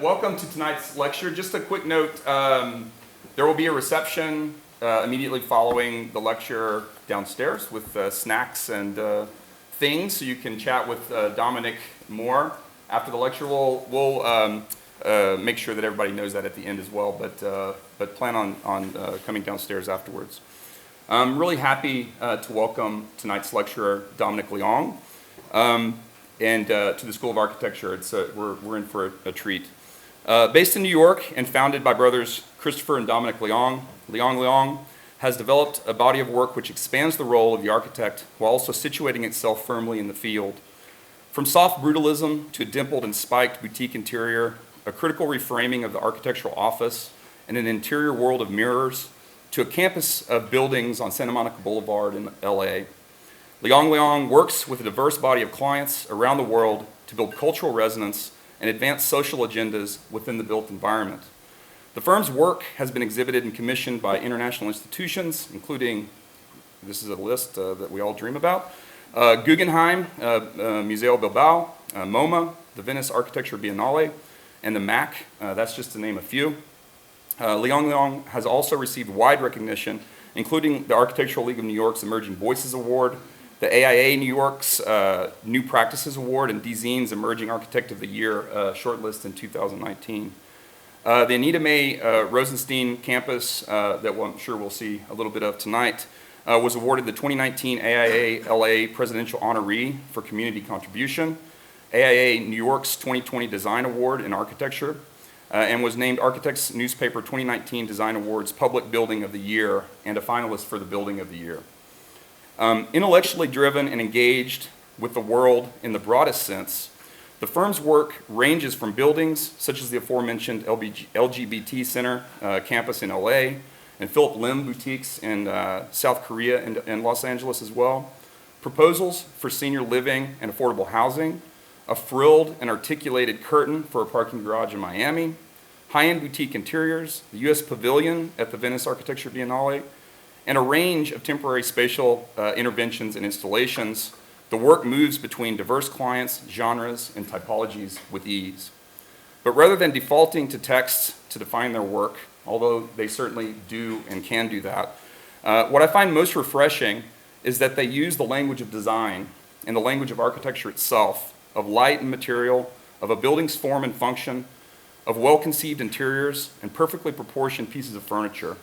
welcome to tonight's lecture. Just a quick note, there will be a reception immediately following the lecture downstairs with snacks and things, so you can chat with Dominic more after the lecture. We'll make sure that everybody knows that at the end as well, but plan on coming downstairs afterwards. I'm really happy to welcome tonight's lecturer, Dominic Leong, and to the School of Architecture. We're in for a treat. Based in New York and founded by brothers Christopher and Dominic Leong, Leong Leong has developed a body of work which expands the role of the architect while also situating itself firmly in the field. From soft brutalism to a dimpled and spiked boutique interior, a critical reframing of the architectural office, and an interior world of mirrors, to a campus of buildings on Santa Monica Boulevard in LA. Leong Leong works with a diverse body of clients around the world to build cultural resonance and advance social agendas within the built environment. The firm's work has been exhibited and commissioned by international institutions, including, this is a list that we all dream about, Guggenheim Museo Bilbao, MoMA, the Venice Architecture Biennale, and the MAK, that's just to name a few. Leong Leong has also received wide recognition, including the Architectural League of New York's Emerging Voices Award, the AIA New York's New Practices Award, and Dezeen's Emerging Architect of the Year shortlist in 2019. The Anita May Rosenstein Campus, that I'm sure we'll see a little bit of tonight, was awarded the 2019 AIA LA Presidential Honoree for Community Contribution, AIA New York's 2020 Design Award in Architecture, and was named Architects Newspaper 2019 Design Awards Public Building of the Year and a finalist for the Building of the Year. Intellectually driven and engaged with the world in the broadest sense, the firm's work ranges from buildings such as the aforementioned LGBT Center campus in LA and Philip Lim boutiques in South Korea and Los Angeles as well, proposals for senior living and affordable housing, a frilled and articulated curtain for a parking garage in Miami, high-end boutique interiors, the U.S. Pavilion at the Venice Architecture Biennale, and a range of temporary spatial interventions and installations. The work moves between diverse clients, genres, and typologies with ease. But rather than defaulting to texts to define their work, although they certainly do and can do that, what I find most refreshing is that they use the language of design and the language of architecture itself, of light and material, of a building's form and function, of well-conceived interiors and perfectly proportioned pieces of furniture,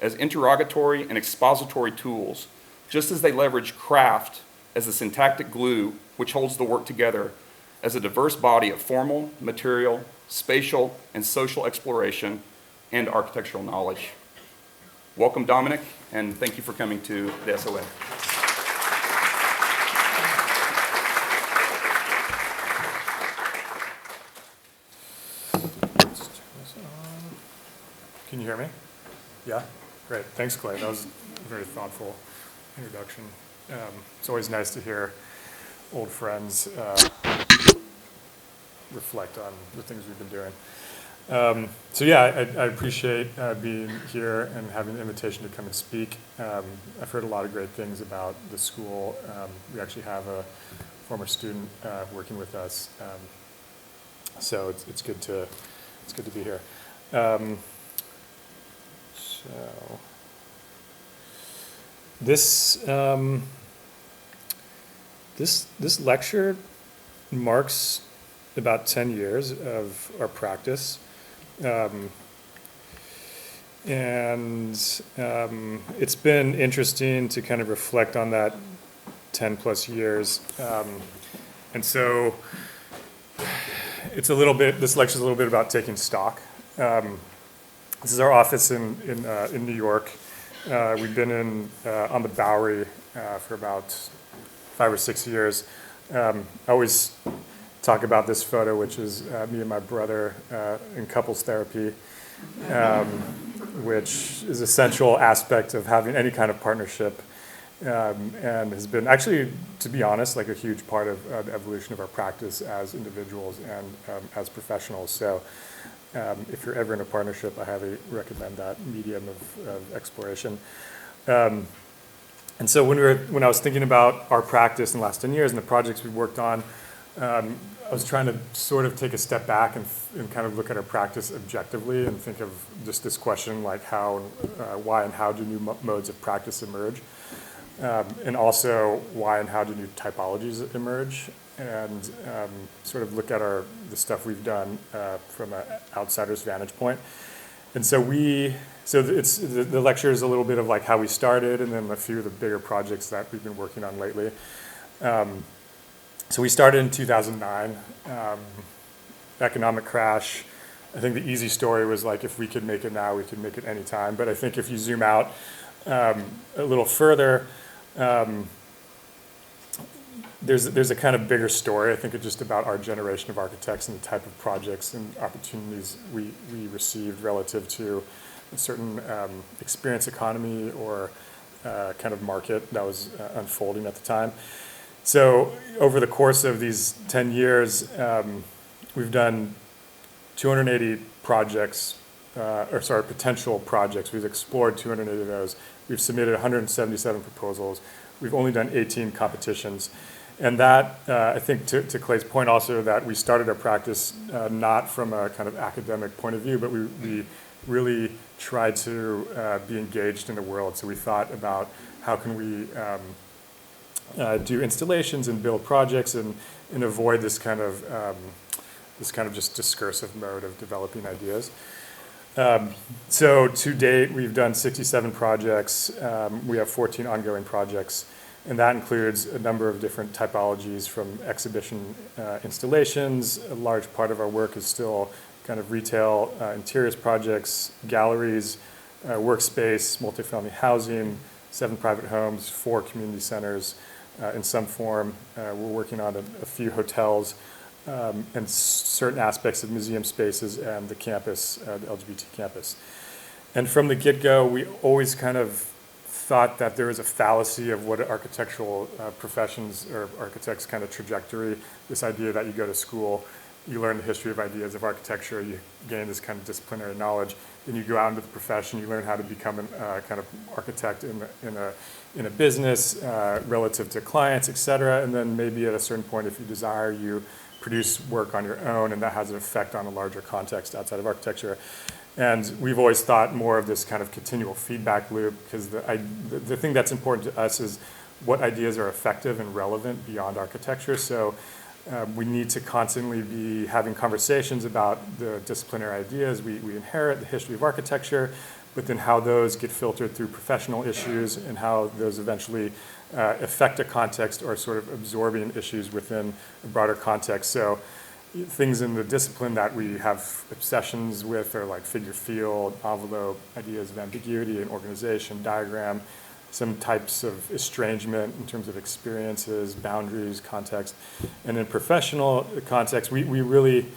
as interrogatory and expository tools, just as they leverage craft as the syntactic glue which holds the work together as a diverse body of formal, material, spatial, and social exploration and architectural knowledge. Welcome, Dominic, and thank you for coming to the SOA. Can you hear me? Yeah? Great. Thanks, Clay. That was a very thoughtful introduction. It's always nice to hear old friends reflect on the things we've been doing. So yeah, I appreciate being here and having the invitation to come and speak. I've heard a lot of great things about the school. We actually have a former student working with us, so it's good to be here. So this lecture marks about 10 years of our practice, and it's been interesting to kind of reflect on that 10 plus years, and so this lecture is a little bit about taking stock. This is our office in New York. We've been on the Bowery for about 5 or 6 years. I always talk about this photo, which is me and my brother in couples therapy, which is an essential aspect of having any kind of partnership, and has been actually, to be honest, like a huge part of the evolution of our practice as individuals and as professionals. So if you're ever in a partnership, I highly recommend that medium of exploration. And so when I was thinking about our practice in the last 10 years and the projects we worked on, I was trying to sort of take a step back and kind of look at our practice objectively and think of just this question like how, why and how do new modes of practice emerge? And also why and how do new typologies emerge? And sort of look at the stuff we've done from an outsider's vantage point. And so the lecture is a little bit of like how we started and then a few of the bigger projects that we've been working on lately. So we started in 2009, economic crash. I think the easy story was like, if we could make it now, we could make it anytime. But I think if you zoom out a little further, there's a kind of bigger story. I think it's just about our generation of architects and the type of projects and opportunities we received relative to a certain experience economy or kind of market that was unfolding at the time. So over the course of these 10 years, we've done 280 projects, potential projects. We've explored 280 of those. We've submitted 177 proposals. We've only done 18 competitions. And that, I think to Clay's point also, that we started our practice not from a kind of academic point of view, but we really tried to be engaged in the world. So we thought about how can we do installations and build projects and avoid this kind of just discursive mode of developing ideas. So to date, we've done 67 projects. We have 14 ongoing projects, and that includes a number of different typologies from exhibition installations. A large part of our work is still kind of retail interiors projects, galleries, workspace, multifamily housing, 7 private homes, 4 community centers, in some form. We're working on a few hotels and certain aspects of museum spaces and the campus, the LGBT campus. And from the get-go, we always kind of thought that there was a fallacy of what architectural professions or architects' kind of trajectory, this idea that you go to school, you learn the history of ideas of architecture, you gain this kind of disciplinary knowledge, then you go out into the profession, you learn how to become a kind of architect in a business relative to clients, et cetera, and then maybe at a certain point, if you desire, you produce work on your own, and that has an effect on a larger context outside of architecture. And we've always thought more of this kind of continual feedback loop, because the thing that's important to us is what ideas are effective and relevant beyond architecture. So we need to constantly be having conversations about the disciplinary ideas we inherit, the history of architecture, but then how those get filtered through professional issues and how those eventually affect a context or sort of absorbing issues within a broader context. So things in the discipline that we have obsessions with are like figure field, envelope, ideas of ambiguity and organization, diagram, some types of estrangement in terms of experiences, boundaries, context. And in professional context, we really,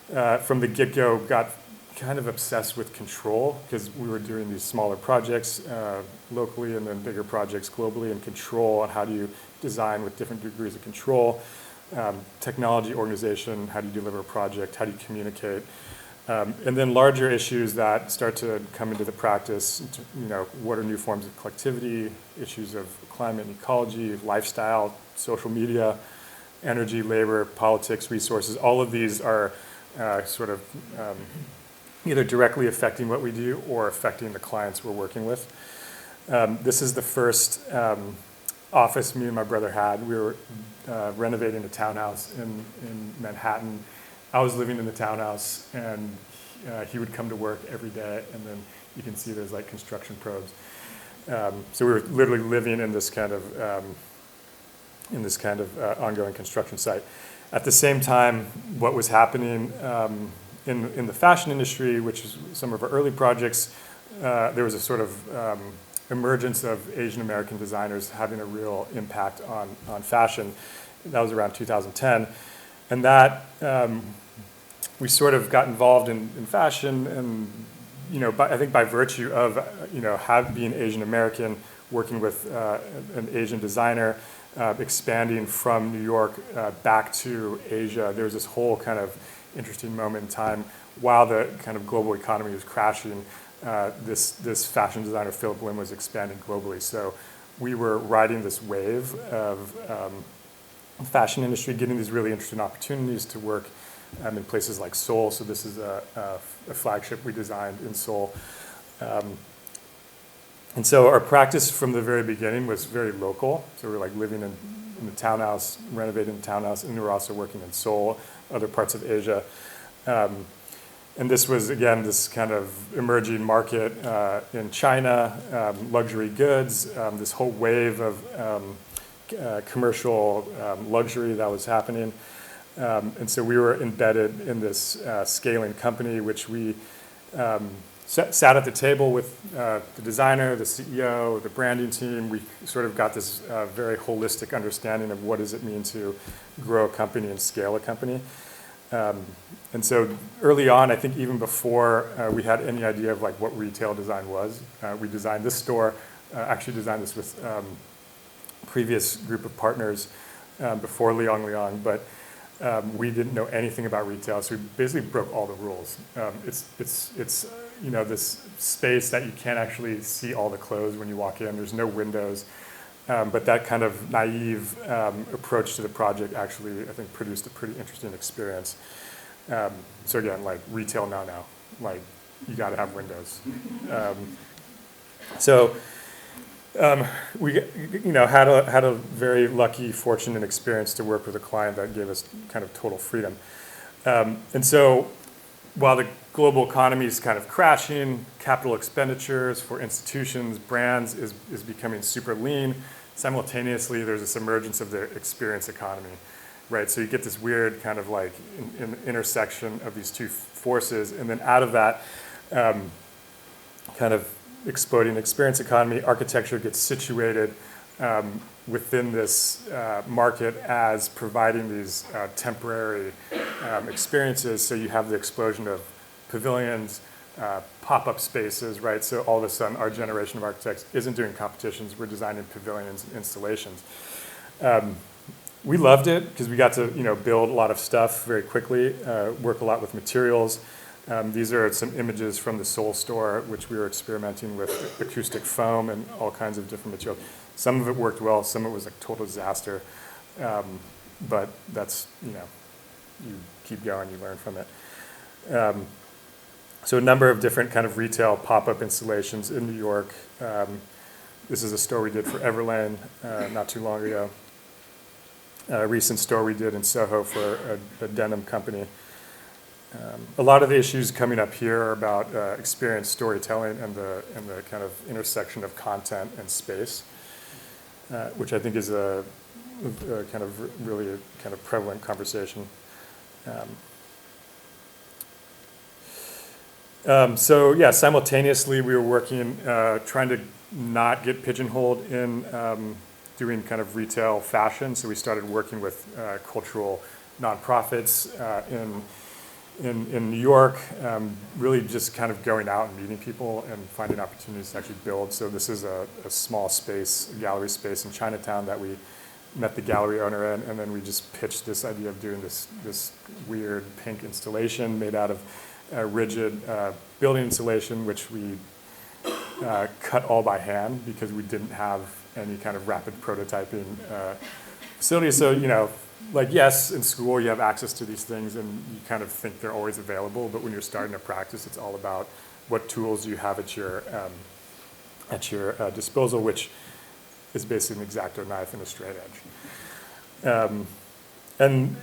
from the get-go, got kind of obsessed with control, because we were doing these smaller projects locally and then bigger projects globally, and control, and how do you design with different degrees of control, technology, organization, how do you deliver a project, how do you communicate, and then larger issues that start to come into the practice, what are new forms of collectivity, issues of climate and ecology, lifestyle, social media, energy, labor, politics, resources. All of these are sort of either directly affecting what we do or affecting the clients we're working with. This is the first office me and my brother had. We were renovating a townhouse in Manhattan. I was living in the townhouse, and he would come to work every day, and then you can see there's like construction probes. So we were literally living in this kind of ongoing construction site. At the same time, what was happening in the fashion industry, which is some of our early projects, there was a sort of emergence of Asian American designers having a real impact on fashion. That was around 2010. And that, we sort of got involved in fashion, and I think by virtue of being Asian American, working with an Asian designer, expanding from New York back to Asia, there was this whole kind of interesting moment in time while the kind of global economy was crashing. This fashion designer, Philip Lim, was expanding globally. So we were riding this wave of fashion industry, getting these really interesting opportunities to work in places like Seoul. So this is a flagship we designed in Seoul. And so our practice from the very beginning was very local. So we were like living in the townhouse, renovating the townhouse, and we were also working in Seoul, other parts of Asia. And this was, again, this kind of emerging market in China, luxury goods, this whole wave of commercial luxury that was happening. And so we were embedded in this scaling company, which we sat at the table with the designer, the CEO, the branding team. We sort of got this very holistic understanding of what does it mean to grow a company and scale a company. And so early on, I think even before we had any idea of like what retail design was, we designed this store, actually designed this with previous group of partners before Leong Leong, but we didn't know anything about retail, so we basically broke all the rules. It's you know, this space that you can't actually see all the clothes when you walk in. There's no windows, but that kind of naive approach to the project actually, I think, produced a pretty interesting experience. So again, like retail now, like you got to have windows. We, you know, had a very lucky, fortunate experience to work with a client that gave us kind of total freedom. And so, while the global economy is kind of crashing, capital expenditures for institutions, brands is becoming super lean. Simultaneously, there's this emergence of the experience economy, right? So you get this weird kind of like intersection of these two forces, and then out of that kind of exploding experience economy, architecture gets situated within this market as providing these temporary experiences. So you have the explosion of pavilions, pop-up spaces, right? So all of a sudden, our generation of architects isn't doing competitions. We're designing pavilions and installations. We loved it because we got to, you know, build a lot of stuff very quickly, work a lot with materials. These are some images from the Seoul store, which we were experimenting with acoustic foam and all kinds of different materials. Some of it worked well, some of it was a total disaster. But that's, you know, you keep going, you learn from it. So a number of different kind of retail pop-up installations in New York. This is a store we did for Everlane not too long ago. A recent store we did in Soho for a denim company. A lot of the issues coming up here are about experience storytelling and the kind of intersection of content and space, which I think is a kind of really a kind of prevalent conversation. So yeah, simultaneously we were working, trying to not get pigeonholed in doing kind of retail fashion. So we started working with cultural nonprofits in New York, really just kind of going out and meeting people and finding opportunities to actually build. So this is a small space, a gallery space in Chinatown that we met the gallery owner in, and then we just pitched this idea of doing this weird pink installation made out of rigid building insulation, which we cut all by hand because we didn't have any kind of rapid prototyping facility. So, you know, like, yes, in school you have access to these things and you kind of think they're always available, but when you're starting a practice, it's all about what tools you have at your disposal, which is basically an X-Acto knife and a straight edge. And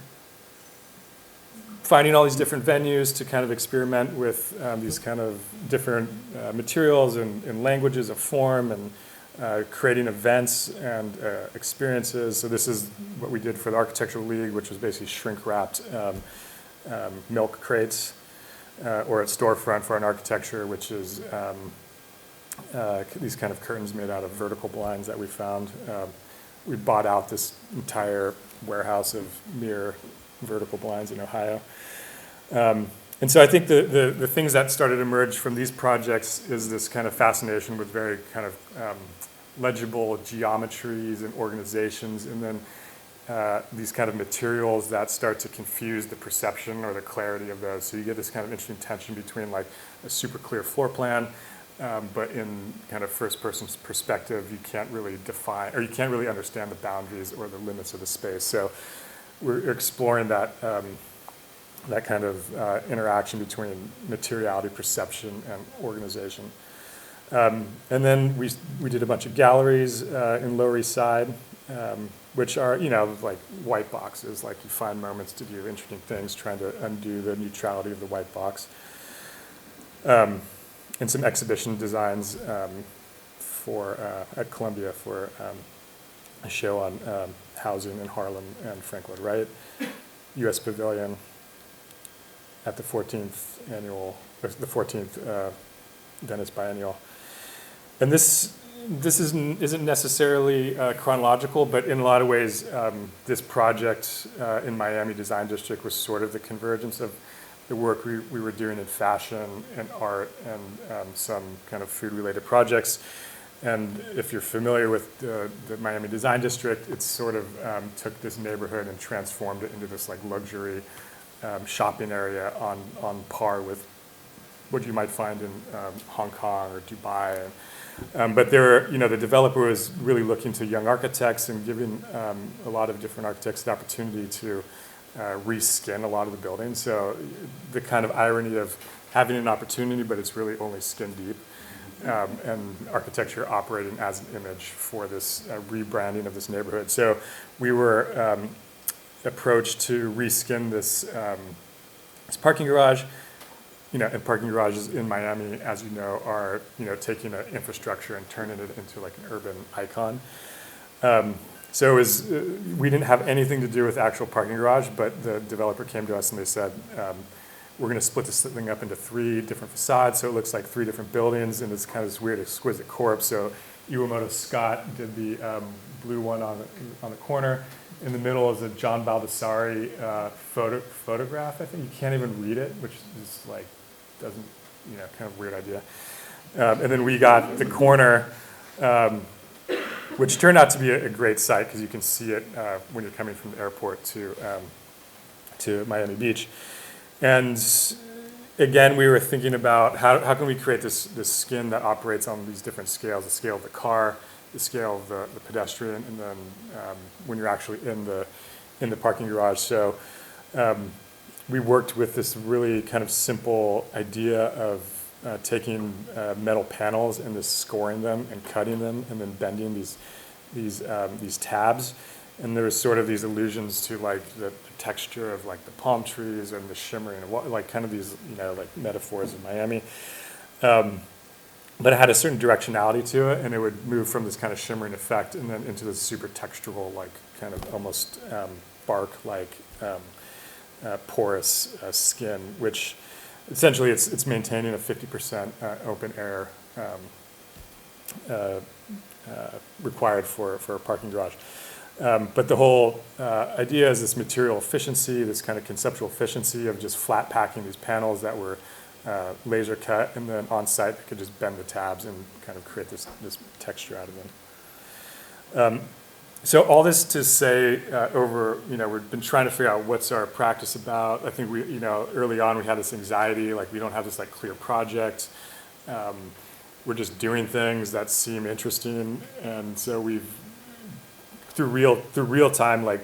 finding all these different venues to kind of experiment with these kind of different materials and languages of form, and creating events and experiences. So this is what we did for the Architectural League, which was basically shrink-wrapped milk crates, or at Storefront for an architecture, which is these kind of curtains made out of vertical blinds that we found. We bought out this entire warehouse of mere vertical blinds in Ohio. And so I think the things that started to emerge from these projects is this kind of fascination with very kind of legible geometries and organizations, and then these kind of materials that start to confuse the perception or the clarity of those. So you get this kind of interesting tension between like a super clear floor plan but in kind of first person's perspective, you can't really define, or you can't really understand the boundaries or the limits of the space. So we're exploring that, that kind of interaction between materiality, perception, and organization. And then we did a bunch of galleries in Lower East Side, which are, like white boxes, like you find moments to do interesting things, trying to undo the neutrality of the white box. And some exhibition designs at Columbia for a show on housing in Harlem and Frank Lloyd Wright, U.S. Pavilion at the 14th Venice Biennial. And this isn't necessarily chronological, but in a lot of ways, this project in Miami Design District was sort of the convergence of the work we were doing in fashion and art and some kind of food-related projects. And if you're familiar with the Miami Design District, it sort of took this neighborhood and transformed it into this like luxury shopping area on par with what you might find in Hong Kong or Dubai. But the developer was really looking to young architects and giving a lot of different architects the opportunity to reskin a lot of the buildings. So the kind of irony of having an opportunity, but it's really only skin deep, and architecture operating as an image for this rebranding of this neighborhood. So we were approached to reskin this parking garage. And parking garages in Miami, as you know, are taking an infrastructure and turning it into like an urban icon. So we didn't have anything to do with actual parking garage, but the developer came to us and they said, we're going to split this thing up into 3 different facades, so it looks like 3 different buildings, and it's kind of this weird exquisite corpse. So Iwamoto Scott did the blue one on the corner. In the middle is a John Baldessari photograph. I think you can't even read it, which is like doesn't kind of weird idea. And then we got the corner, which turned out to be a great site because you can see it when you're coming from the airport to Miami Beach. And again, we were thinking about how can we create this skin that operates on these different scales: the scale of the car, the scale of the pedestrian, and then when you're actually in the parking garage. So we worked with this really kind of simple idea of taking metal panels and just scoring them and cutting them and then bending these tabs. And there was sort of these allusions to like the texture of like the palm trees and the shimmering, like kind of these like metaphors of Miami. But it had a certain directionality to it, and it would move from this kind of shimmering effect and then into this super textural, like kind of almost bark-like porous skin, which essentially it's maintaining a 50% open air required for a parking garage. But the whole idea is this material efficiency, this kind of conceptual efficiency of just flat packing these panels that were laser cut, and then on site I could just bend the tabs and kind of create this texture out of them. So all this to say, we've been trying to figure out what's our practice about. I think early on we had this anxiety, like we don't have this like clear project. We're just doing things that seem interesting, and so we've through real time, like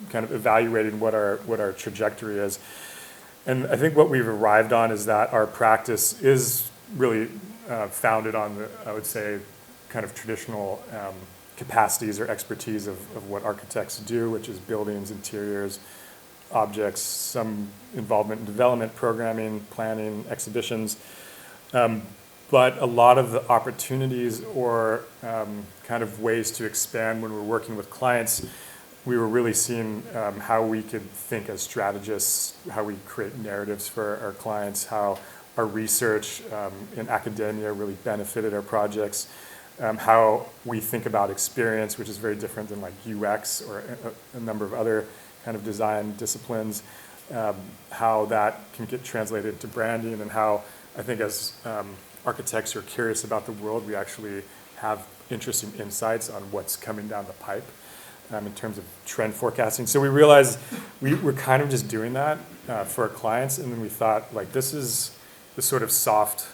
kind of evaluating what our trajectory is. And I think what we've arrived on is that our practice is really founded on I would say, kind of traditional capacities or expertise of what architects do, which is buildings, interiors, objects, some involvement in development, programming, planning, exhibitions. But a lot of the opportunities or kind of ways to expand when we're working with clients, we were really seeing how we could think as strategists, how we create narratives for our clients, how our research in academia really benefited our projects, how we think about experience, which is very different than like UX or a number of other kind of design disciplines, how that can get translated into branding, and how I think as architects who are curious about the world, we actually have interesting insights on what's coming down the pipe in terms of trend forecasting. So we realized we're kind of just doing that for our clients, and then we thought, like, this is the sort of soft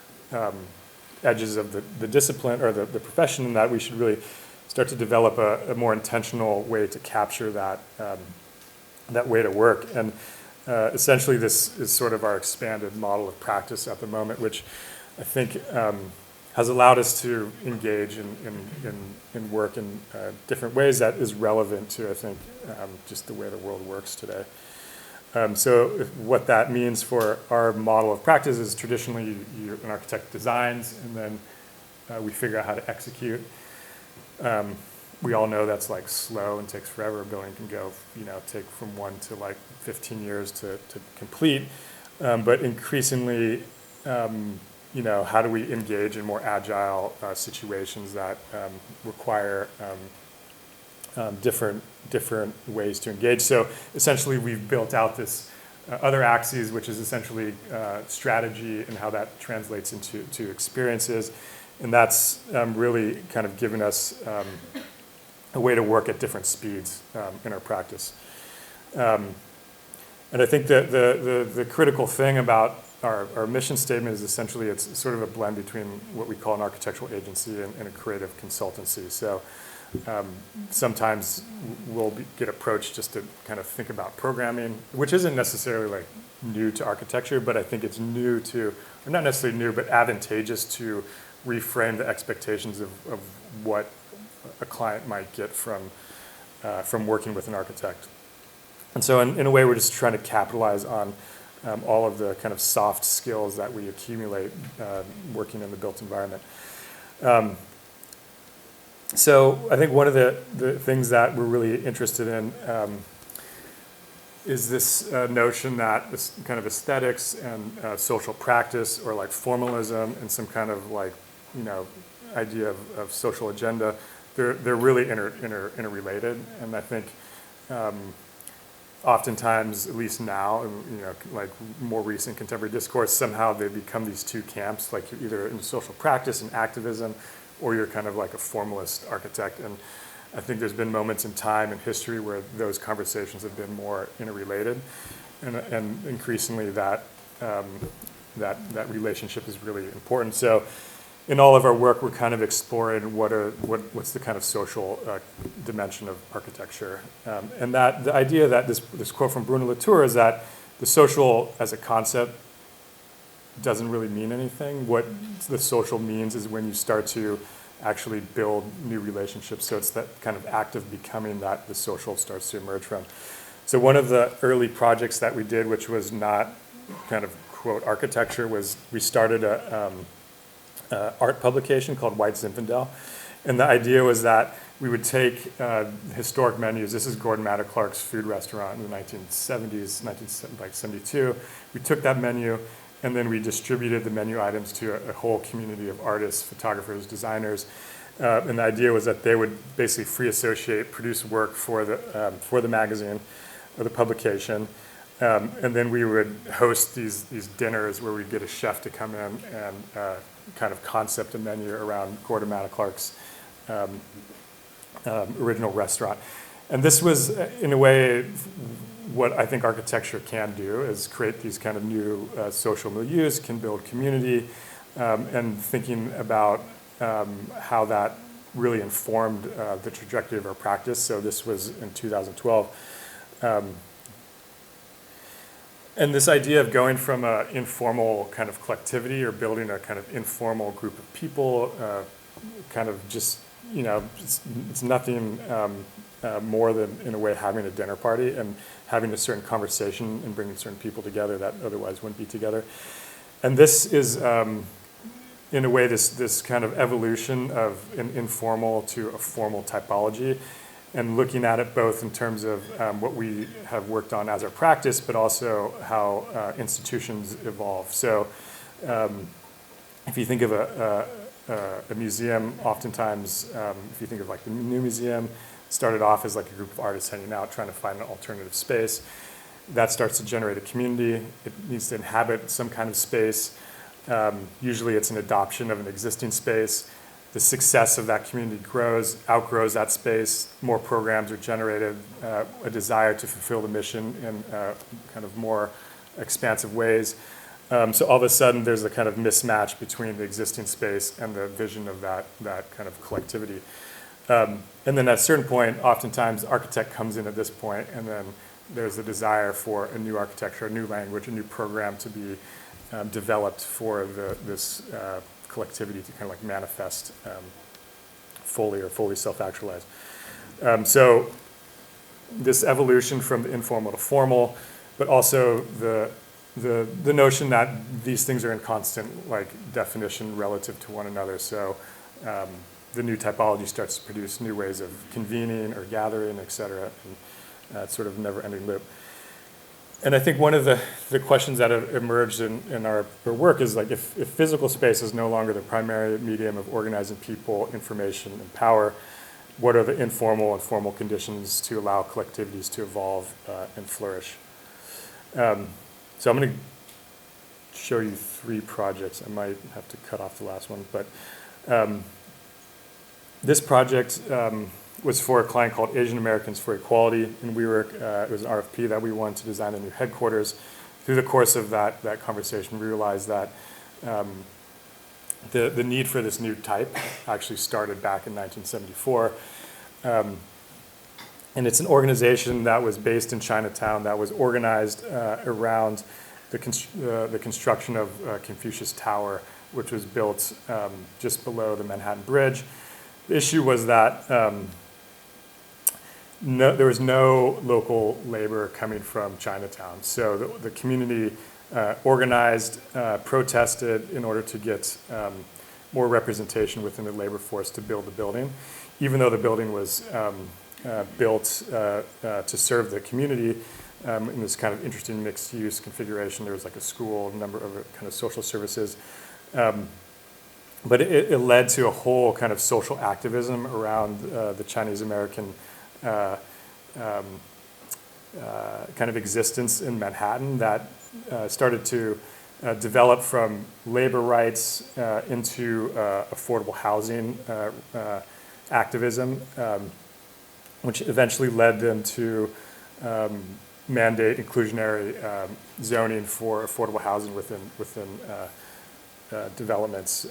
edges of the discipline or the profession, and that we should really start to develop a more intentional way to capture that way to work. And essentially this is sort of our expanded model of practice at the moment, which I think has allowed us to engage in work in different ways that is relevant to, I think, just the way the world works today. So what that means for our model of practice is traditionally an architect designs, and then we figure out how to execute. We all know that's like slow and takes forever. A building can go, take from 1 to like 15 years to complete. But increasingly, how do we engage in more agile situations that require different ways to engage? So essentially, we've built out this other axes, which is essentially strategy and how that translates into experiences. And that's really kind of given us a way to work at different speeds in our practice. And I think that the critical thing about our mission statement is essentially it's sort of a blend between what we call an architectural agency and a creative consultancy. So sometimes we'll get approached just to kind of think about programming, which isn't necessarily like new to architecture, but I think it's new to, or not necessarily new, but advantageous to reframe the expectations of what a client might get from working with an architect. And so in a way, we're just trying to capitalize on all of the kind of soft skills that we accumulate working in the built environment. So I think one of the things that we're really interested in is this notion that this kind of aesthetics and social practice, or like formalism and some kind of like, idea of social agenda, they're really interrelated. And I think oftentimes, at least now, like more recent contemporary discourse, somehow they become these two camps, like you're either in social practice and activism, or you're kind of like a formalist architect. And I think there's been moments in time in history where those conversations have been more interrelated, and increasingly that relationship is really important. So in all of our work, we're kind of exploring what's the kind of social dimension of architecture, and that the idea that this quote from Bruno Latour is that the social as a concept doesn't really mean anything. What the social means is when you start to actually build new relationships. So it's that kind of act of becoming that the social starts to emerge from. So one of the early projects that we did, which was not kind of quote architecture, was we started a art publication called White Zinfandel. And the idea was that we would take historic menus. This is Gordon Matta Clark's food restaurant in the 1970s, like 72. We took that menu, and then we distributed the menu items to a whole community of artists, photographers, designers. And the idea was that they would basically free associate, produce work for the magazine or the publication. And then we would host these dinners where we'd get a chef to come in and kind of concept a menu around Gordon Matta Clark's original restaurant. And this was, in a way, what I think architecture can do, is create these kind of new social milieus, can build community, and thinking about how that really informed the trajectory of our practice. So this was in 2012. And this idea of going from an informal kind of collectivity, or building a kind of informal group of people, kind of just, it's nothing more than, in a way, having a dinner party and having a certain conversation and bringing certain people together that otherwise wouldn't be together. And this is, in a way, this kind of evolution of an informal to a formal typology, and looking at it both in terms of what we have worked on as our practice, but also how institutions evolve. So if you think of a museum, oftentimes, if you think of like the New Museum, started off as like a group of artists hanging out, trying to find an alternative space. That starts to generate a community. It needs to inhabit some kind of space. Usually it's an adoption of an existing space. The success of that community outgrows that space. More programs are generated, a desire to fulfill the mission in kind of more expansive ways. So all of a sudden, there's a kind of mismatch between the existing space and the vision of that kind of collectivity. And then at a certain point, oftentimes, the architect comes in at this point, and then there's a desire for a new architecture, a new language, a new program to be developed for this collectivity to kind of like manifest fully self-actualize. So this evolution from the informal to formal, but also the notion that these things are in constant like definition relative to one another. So the new typology starts to produce new ways of convening or gathering, et cetera, and it's sort of never-ending loop. And I think one of the questions that have emerged in our work is like if physical space is no longer the primary medium of organizing people, information, and power, what are the informal and formal conditions to allow collectivities to evolve and flourish? So I'm going to show you 3 projects. I might have to cut off the last one, but this project was for a client called Asian Americans for Equality, and it was an RFP that we won to design a new headquarters. Through the course of that conversation, we realized that the need for this new type actually started back in 1974. And it's an organization that was based in Chinatown that was organized around the construction of Confucius Tower, which was built just below the Manhattan Bridge. The issue was that there was no local labor coming from Chinatown. So the community organized, protested in order to get more representation within the labor force to build the building, even though the building was built to serve the community in this kind of interesting mixed-use configuration. There was like a school, a number of kind of social services. But it led to a whole kind of social activism around the Chinese American kind of existence in Manhattan that started to develop from labor rights into affordable housing activism, which eventually led them to mandate inclusionary zoning for affordable housing within developments.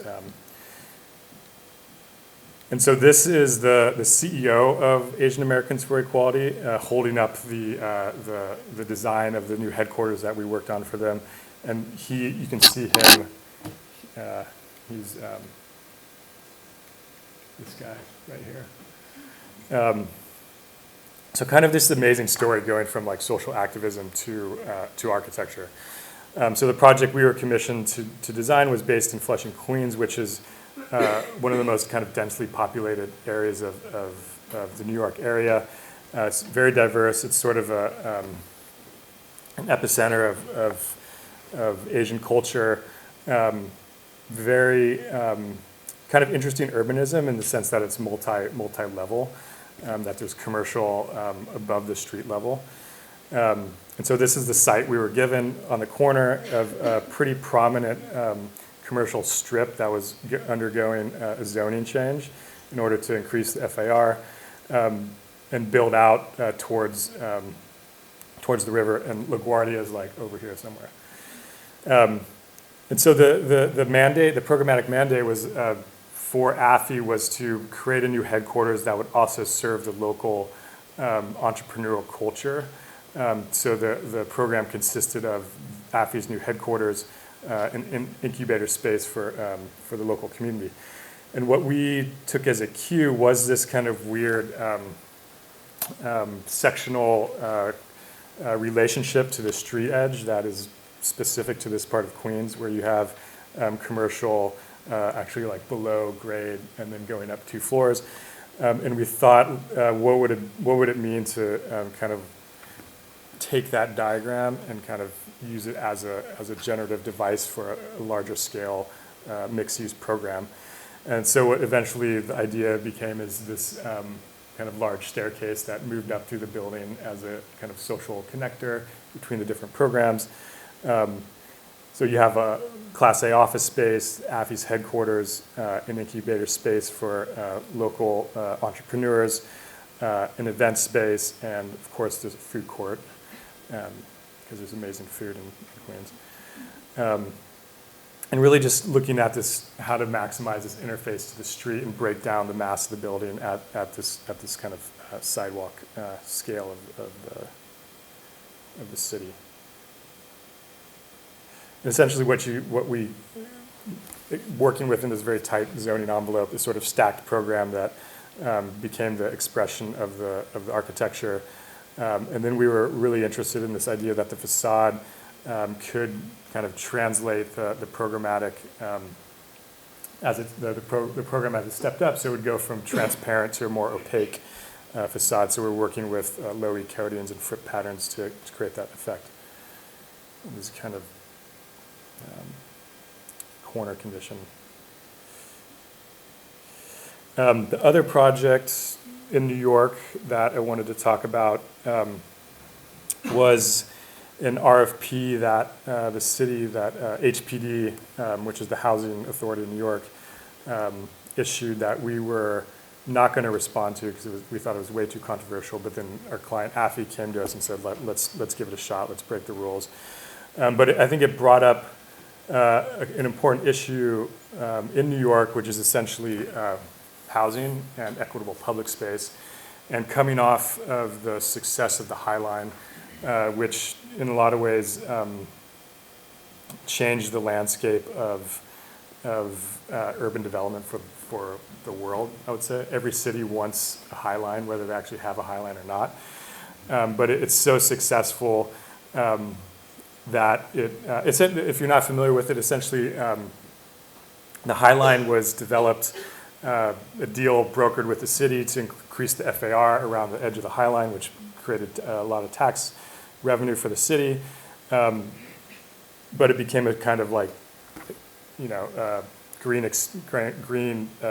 And so this is the CEO of Asian Americans for Equality holding up the design of the new headquarters that we worked on for them. And you can see him, he's this guy right here. So kind of this amazing story going from like social activism to architecture. So the project we were commissioned to design was based in Flushing, Queens, which is one of the most kind of densely populated areas of the New York area. It's very diverse. It's sort of an epicenter of Asian culture. Very kind of interesting urbanism in the sense that it's multi-level, that there's commercial above the street level. And so this is the site we were given on the corner of a pretty prominent commercial strip that was undergoing a zoning change in order to increase the FAR and build out towards the river. And LaGuardia is like over here somewhere. And so the mandate, the programmatic mandate was for AFI was to create a new headquarters that would also serve the local entrepreneurial culture. So the program consisted of AFI's new headquarters, an incubator space for the local community. And what we took as a cue was this kind of weird sectional relationship to the street edge that is specific to this part of Queens, where you have commercial actually like below grade and then going up 2 floors. And we thought, what would it mean to kind of take that diagram and kind of use it as a generative device for a larger scale mixed-use program. And so what eventually the idea became is this kind of large staircase that moved up through the building as a kind of social connector between the different programs. So you have a Class A office space, AFI's headquarters, an incubator space for local entrepreneurs, an event space, and of course there's a food court because there's amazing food in Queens. And really just looking at this, how to maximize this interface to the street and break down the mass of the building at this kind of sidewalk scale of the city. And essentially what we working within this very tight zoning envelope, this sort of stacked program that became the expression of the architecture. And then we were really interested in this idea that the facade could kind of translate the programmatic the program as it stepped up, so it would go from transparent to a more opaque facade. So we're working with low-E coatings and frip patterns to create that effect. This kind of corner condition. The other project in New York that I wanted to talk about was an RFP that the city, that HPD, which is the Housing Authority of New York, issued that we were not going to respond to because we thought it was way too controversial. But then our client AFI came to us and said, let's give it a shot, let's break the rules. But I think it brought up an important issue in New York, which is essentially housing and equitable public space. And coming off of the success of the High Line, which in a lot of ways changed the landscape of urban development for the world, I would say. Every city wants a High Line, whether they actually have a High Line or not. But it's so successful that if you're not familiar with it, essentially the High Line was developed, a deal brokered with the city to increase the FAR around the edge of the High Line, which created a lot of tax revenue for the city. But it became a kind of like, green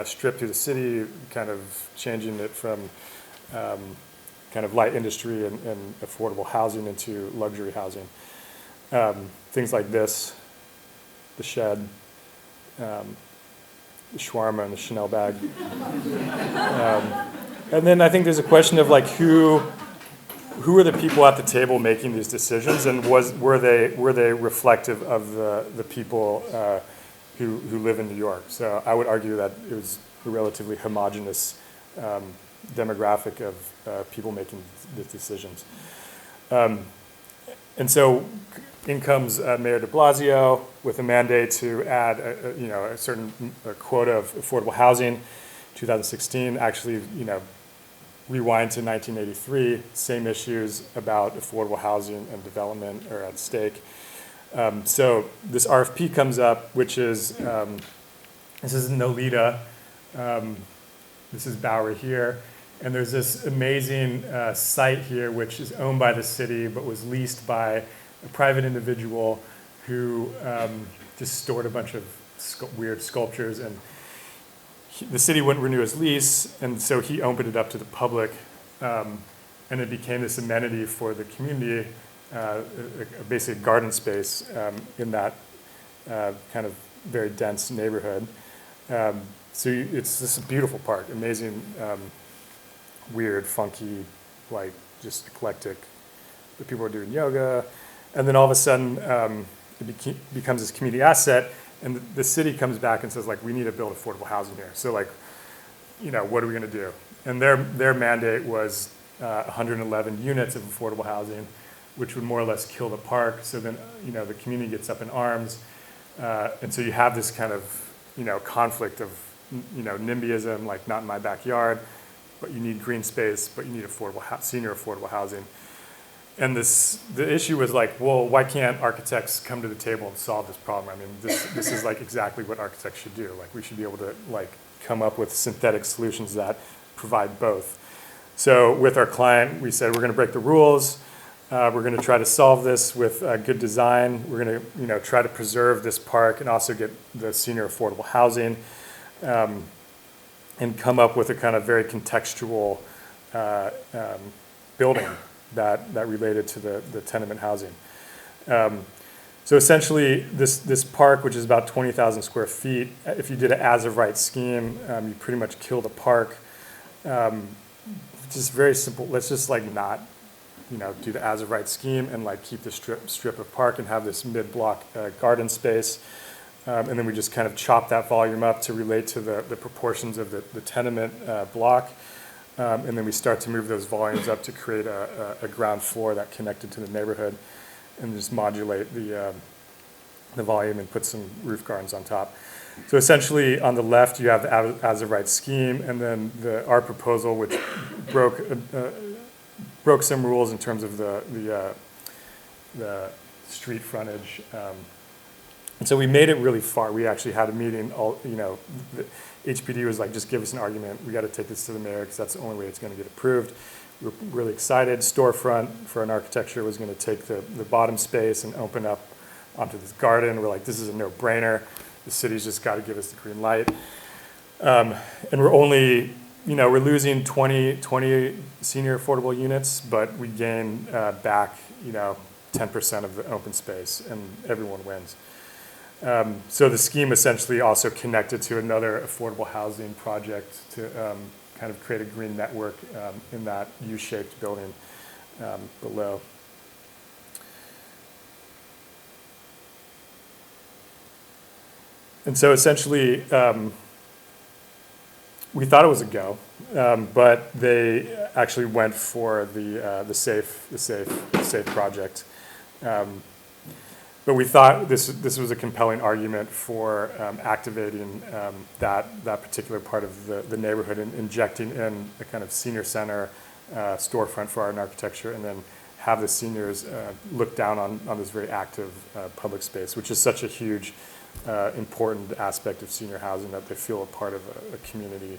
strip through the city, kind of changing it from kind of light industry and affordable housing into luxury housing. Things like this, the shed, the shawarma and the Chanel bag. And then I think there's a question of like who are the people at the table making these decisions, and were they reflective of the people who live in New York? So I would argue that it was a relatively homogeneous demographic of people making the decisions. And so in comes Mayor de Blasio with a mandate to add a certain quota of affordable housing. 2016, actually, rewind to 1983, same issues about affordable housing and development are at stake. So this RFP comes up, which is, this is Nolita, this is Bowery here, and there's this amazing site here which is owned by the city but was leased by a private individual who just stored a bunch of weird sculptures, and the city wouldn't renew his lease, and so he opened it up to the public, and it became this amenity for the community, basically a garden space in that kind of very dense neighborhood. So it's this beautiful park, amazing, weird, funky, like just eclectic. The people are doing yoga, and then all of a sudden it becomes this community asset. And the city comes back and says, like, we need to build affordable housing here. So, like, what are we going to do? And their mandate was 111 units of affordable housing, which would more or less kill the park. So then, the community gets up in arms. And so you have this kind of, conflict of, NIMBYism, like, not in my backyard, but you need green space, but you need senior affordable housing. And the issue was like, well, why can't architects come to the table and solve this problem? I mean, this is like exactly what architects should do. Like, we should be able to like come up with synthetic solutions that provide both. So with our client, we said we're going to break the rules. We're going to try to solve this with good design. We're going to try to preserve this park and also get the senior affordable housing, and come up with a kind of very contextual building that related to the tenement housing. So essentially, this park, which is about 20,000 square feet, if you did an as-of-right scheme, you pretty much kill the park. Just very simple. Let's just like not do the as-of-right scheme and like keep the strip of park and have this mid-block garden space. And then we just kind of chop that volume up to relate to the proportions of the tenement block. And then we start to move those volumes up to create a ground floor that connected to the neighborhood, and just modulate the volume and put some roof gardens on top. So essentially, on the left, you have the as-of-right scheme, and then our proposal, which broke some rules in terms of the street frontage. And so we made it really far. We actually had a meeting. The HPD was like, just give us an argument. We got to take this to the mayor because that's the only way it's going to get approved. We were really excited. Storefront for an architecture was going to take the bottom space and open up onto this garden. We're like, this is a no-brainer. The city's just got to give us the green light. And we're only, we're losing 20 senior affordable units, but we gain back, 10% of the open space, and everyone wins. So the scheme essentially also connected to another affordable housing project to kind of create a green network in that U-shaped building below. And so essentially, we thought it was a go, but they actually went for the safe project. But we thought this was a compelling argument for activating that particular part of the neighborhood and injecting in a kind of senior center storefront for art and architecture, and then have the seniors look down on this very active public space, which is such a huge, important aspect of senior housing, that they feel a part of a community.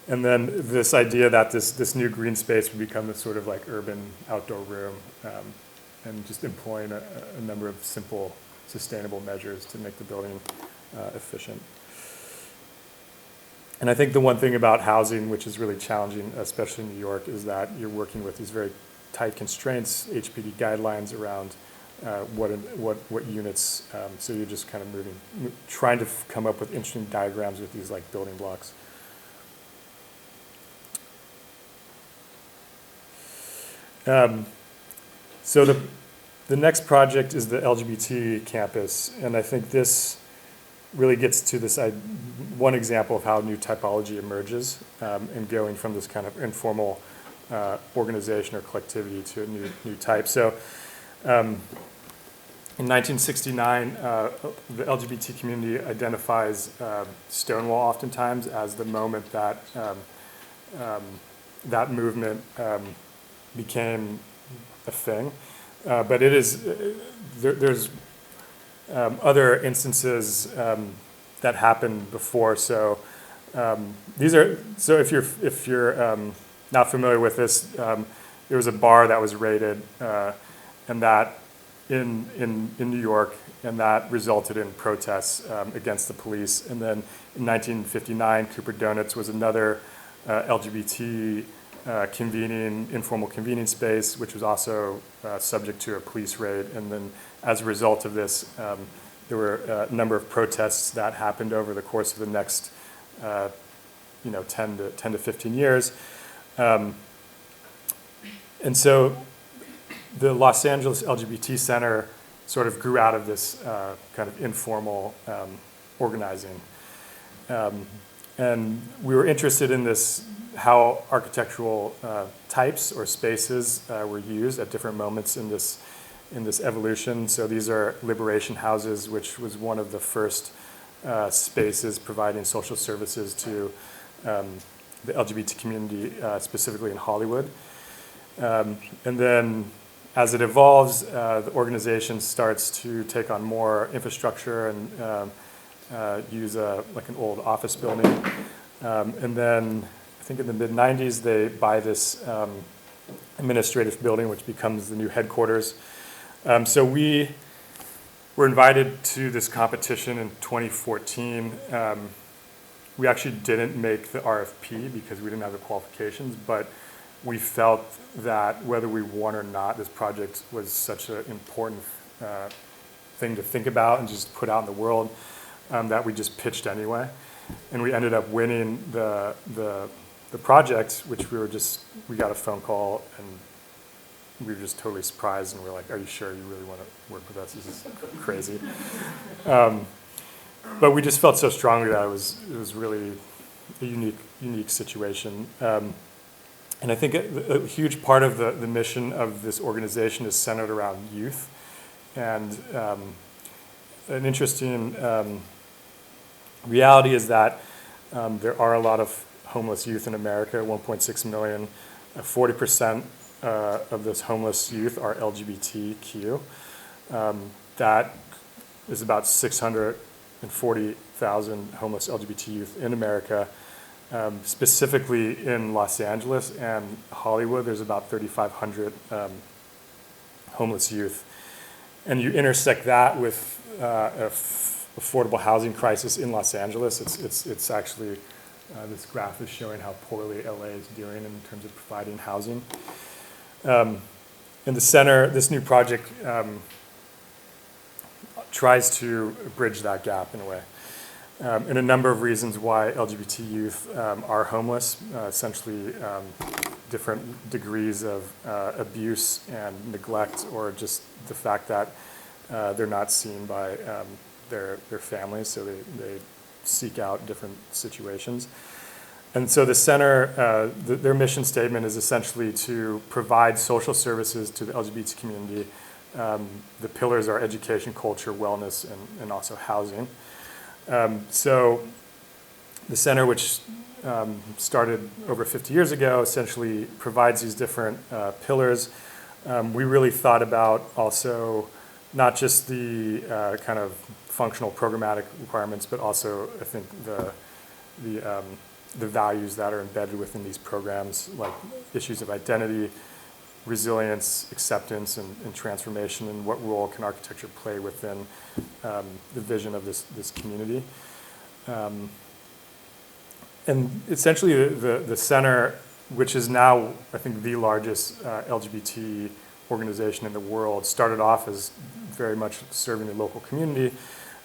And then this idea that this new green space would become this sort of like urban outdoor room, and just employing a number of simple, sustainable measures to make the building efficient. And I think the one thing about housing, which is really challenging, especially in New York, is that you're working with these very tight constraints, HPD guidelines around what units. So you're just kind of trying to come up with interesting diagrams with these like building blocks. So the next project is the LGBT campus, and I think this really gets to this one example of how new typology emerges, and going from this kind of informal organization or collectivity to a new type. So in 1969, the LGBT community identifies Stonewall oftentimes as the moment that that movement became a thing. But it is, there's other instances that happened before. So if you're not familiar with this, there was a bar that was raided, and that in New York, and that resulted in protests against the police. And then in 1959, Cooper Donuts was another LGBT informal convening space, which was also subject to a police raid. And then as a result of this, there were a number of protests that happened over the course of the next 10 to 15 years. And so the Los Angeles LGBT Center sort of grew out of this kind of informal organizing. And we were interested in this, how architectural types or spaces were used at different moments in this evolution. So these are liberation houses, which was one of the first spaces providing social services to the LGBT community, specifically in Hollywood. And then as it evolves, the organization starts to take on more infrastructure and use like an old office building. And then I think in the mid-90s, they buy this administrative building, which becomes the new headquarters. So we were invited to this competition in 2014. We actually didn't make the RFP because we didn't have the qualifications, but we felt that whether we won or not, this project was such an important thing to think about and just put out in the world, that we just pitched anyway. And we ended up winning the the project, which we got a phone call and we were just totally surprised and we're like, are you sure you really want to work with us? This is crazy. But we just felt so strongly that it was really a unique situation. And I think a huge part of the mission of this organization is centered around youth. And an interesting reality is that there are a lot of homeless youth in America, 1.6 million. 40% of those homeless youth are LGBTQ. That is about 640,000 homeless LGBT youth in America. Specifically in Los Angeles and Hollywood, there's about 3,500 homeless youth. And you intersect that with affordable housing crisis in Los Angeles. It's actually, this graph is showing how poorly LA is doing in terms of providing housing. In the center, this new project tries to bridge that gap in a way. And a number of reasons why LGBT youth are homeless, essentially different degrees of abuse and neglect, or just the fact that they're not seen by their families, so they seek out different situations. And so the center, their mission statement is essentially to provide social services to the LGBT community. The pillars are education, culture, wellness, and also housing. So the center, which started over 50 years ago, essentially provides these different pillars. We really thought about also not just the kind of functional programmatic requirements, but also I think the values that are embedded within these programs, like issues of identity, resilience, acceptance, and transformation, and what role can architecture play within the vision of this community. And essentially the center, which is now, I think, the largest LGBT organization in the world, started off as very much serving the local community.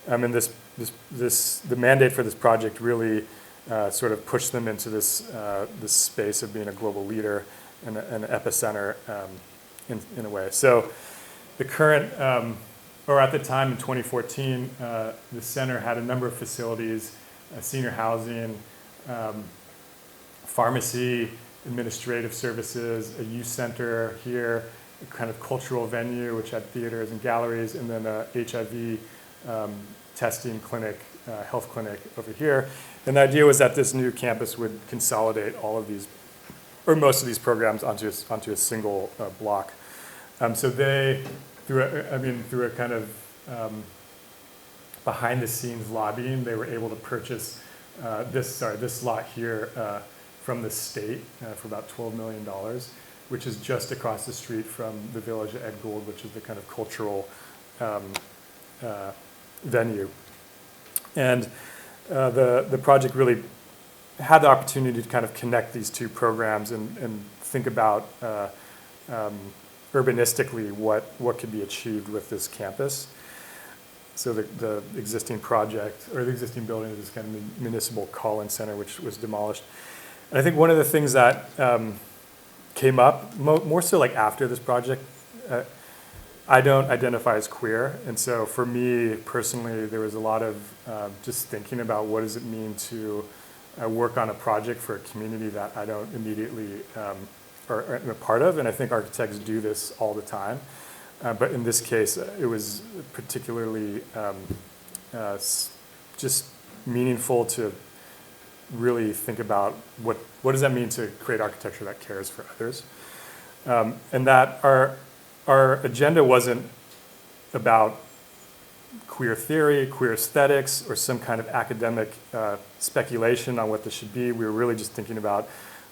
And the mandate for this project really sort of pushed them into this space of being a global leader and an epicenter in a way. So the current, or at the time in 2014, the center had a number of facilities, senior housing, pharmacy, administrative services, a youth center here, a kind of cultural venue which had theaters and galleries, and then a HIV testing clinic, health clinic over here. And the idea was that this new campus would consolidate all of these, or most of these programs onto a single block. So they, through a kind of behind the scenes lobbying, they were able to purchase this lot here from the state for about $12 million, which is just across the street from the Village at Ed Gould, which is the kind of cultural venue. And the project really had the opportunity to kind of connect these two programs and think about urbanistically what could be achieved with this campus. So the existing project, or the existing building, is this kind of municipal call-in center, which was demolished. And I think one of the things that came up, more so like after this project, I don't identify as queer, and so for me personally, there was a lot of just thinking about what does it mean to work on a project for a community that I don't immediately or am a part of, and I think architects do this all the time. But in this case, it was particularly just meaningful to really think about what does that mean to create architecture that cares for others, and that our agenda wasn't about queer theory, queer aesthetics, or some kind of academic speculation on what this should be. We were really just thinking about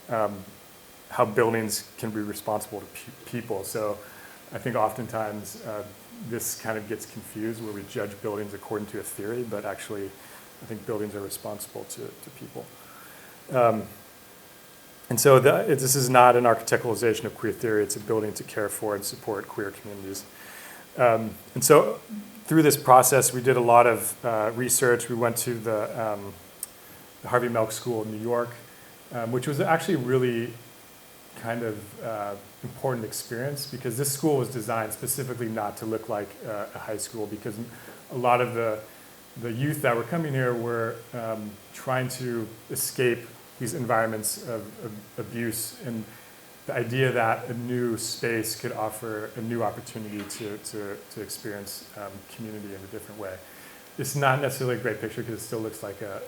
how buildings can be responsible to people. So I think oftentimes this kind of gets confused where we judge buildings according to a theory, but actually I think buildings are responsible to people. And so this is not an architecturalization of queer theory, it's a building to care for and support queer communities. And so through this process, we did a lot of research. We went to the Harvey Milk School in New York which was actually really kind of important experience, because this school was designed specifically not to look like a high school, because a lot of the youth that were coming here were trying to escape these environments of abuse, and the idea that a new space could offer a new opportunity to experience community in a different way. It's not necessarily a great picture because it still looks like a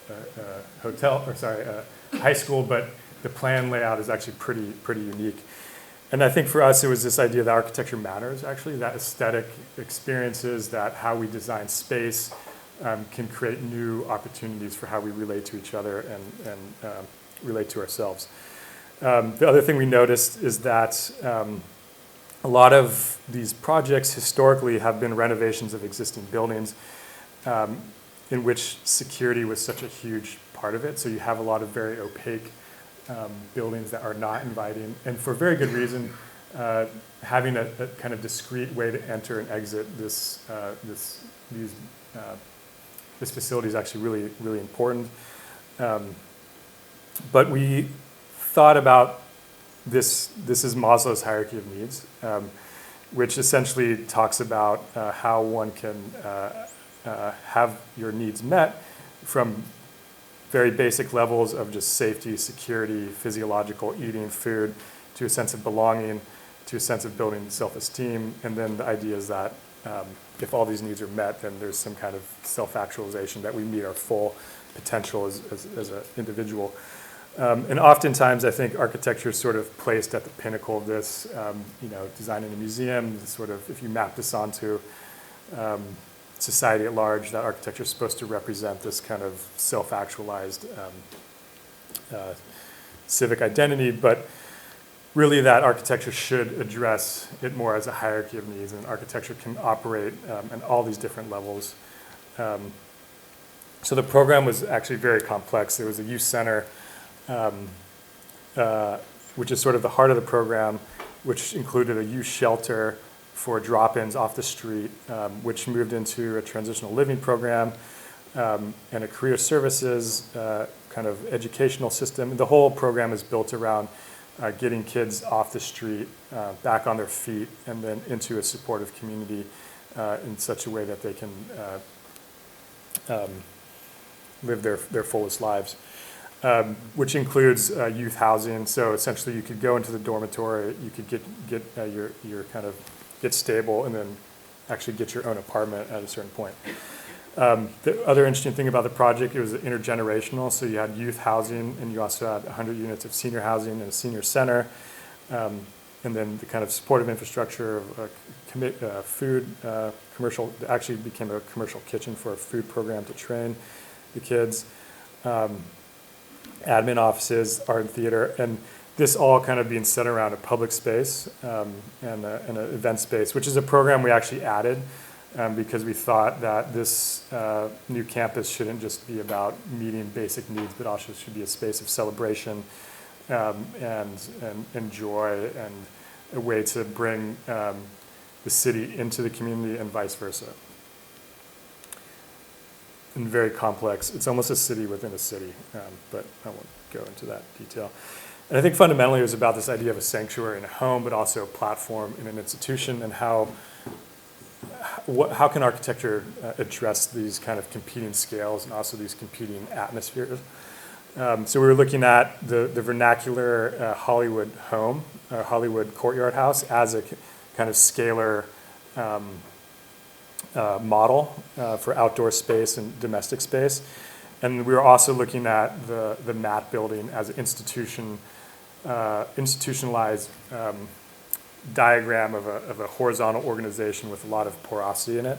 hotel, or sorry, a high school, but the plan layout is actually pretty unique. And I think for us, it was this idea that architecture matters, actually, that aesthetic experiences, that how we design space can create new opportunities for how we relate to each other and relate to ourselves. The other thing we noticed is that a lot of these projects historically have been renovations of existing buildings, in which security was such a huge part of it. So you have a lot of very opaque buildings that are not inviting, and for very good reason. Having a kind of discrete way to enter and exit this facility is actually really important. But we thought about this. This is Maslow's hierarchy of needs, which essentially talks about how one can have your needs met from very basic levels of just safety, security, physiological, eating, food, to a sense of belonging, to a sense of building self-esteem. And then the idea is that if all these needs are met, then there's some kind of self-actualization, that we meet our full potential as an individual. And oftentimes, I think architecture is sort of placed at the pinnacle of this. Designing a museum, sort of, if you map this onto society at large, that architecture is supposed to represent this kind of self-actualized civic identity, but really that architecture should address it more as a hierarchy of needs, and architecture can operate at all these different levels. So the program was actually very complex. There was a youth center, which is sort of the heart of the program, which included a youth shelter for drop-ins off the street, which moved into a transitional living program, and a career services kind of educational system. The whole program is built around getting kids off the street, back on their feet, and then into a supportive community in such a way that they can live their fullest lives, which includes youth housing. So essentially, you could go into the dormitory, you could get your kind of get stable, and then actually get your own apartment at a certain point. The other interesting thing about the project, it was intergenerational. So you had youth housing, and you also had 100 units of senior housing and a senior center, and then the kind of supportive infrastructure of food, commercial, actually became a commercial kitchen for a food program to train the kids, admin offices, art and theater, and this all kind of being set around a public space and an event space, which is a program we actually added because we thought that this new campus shouldn't just be about meeting basic needs, but also should be a space of celebration and joy, and a way to bring the city into the community and vice versa. And very complex. It's almost a city within a city, but I won't go into that detail. And I think fundamentally it was about this idea of a sanctuary and a home, but also a platform in an institution, and how can architecture address these kind of competing scales and also these competing atmospheres. So we were looking at the vernacular Hollywood home, Hollywood courtyard house, as a kind of scalar model for outdoor space and domestic space. And we were also looking at the MAK building as an institutionalized diagram of a horizontal organization with a lot of porosity in it.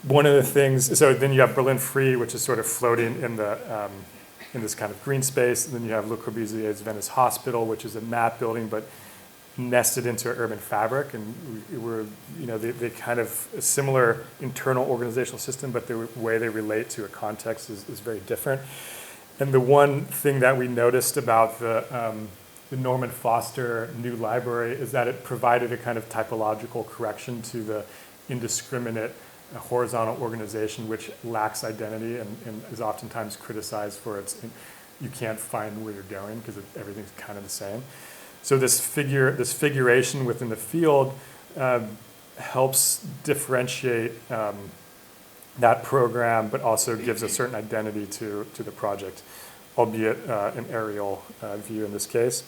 One of the things, so then you have Berlin Free, which is sort of floating in this kind of green space. And then you have Le Corbusier's Venice Hospital, which is a MAK building, but nested into urban fabric, and they kind of a similar internal organizational system, but the way they relate to a context is very different. And the one thing that we noticed about the Norman Foster new library is that it provided a kind of typological correction to the indiscriminate horizontal organization, which lacks identity and is oftentimes criticized for its you can't find where you're going because everything's kind of the same. So this figuration within the field helps differentiate that program, but also gives a certain identity to the project, albeit an aerial view in this case.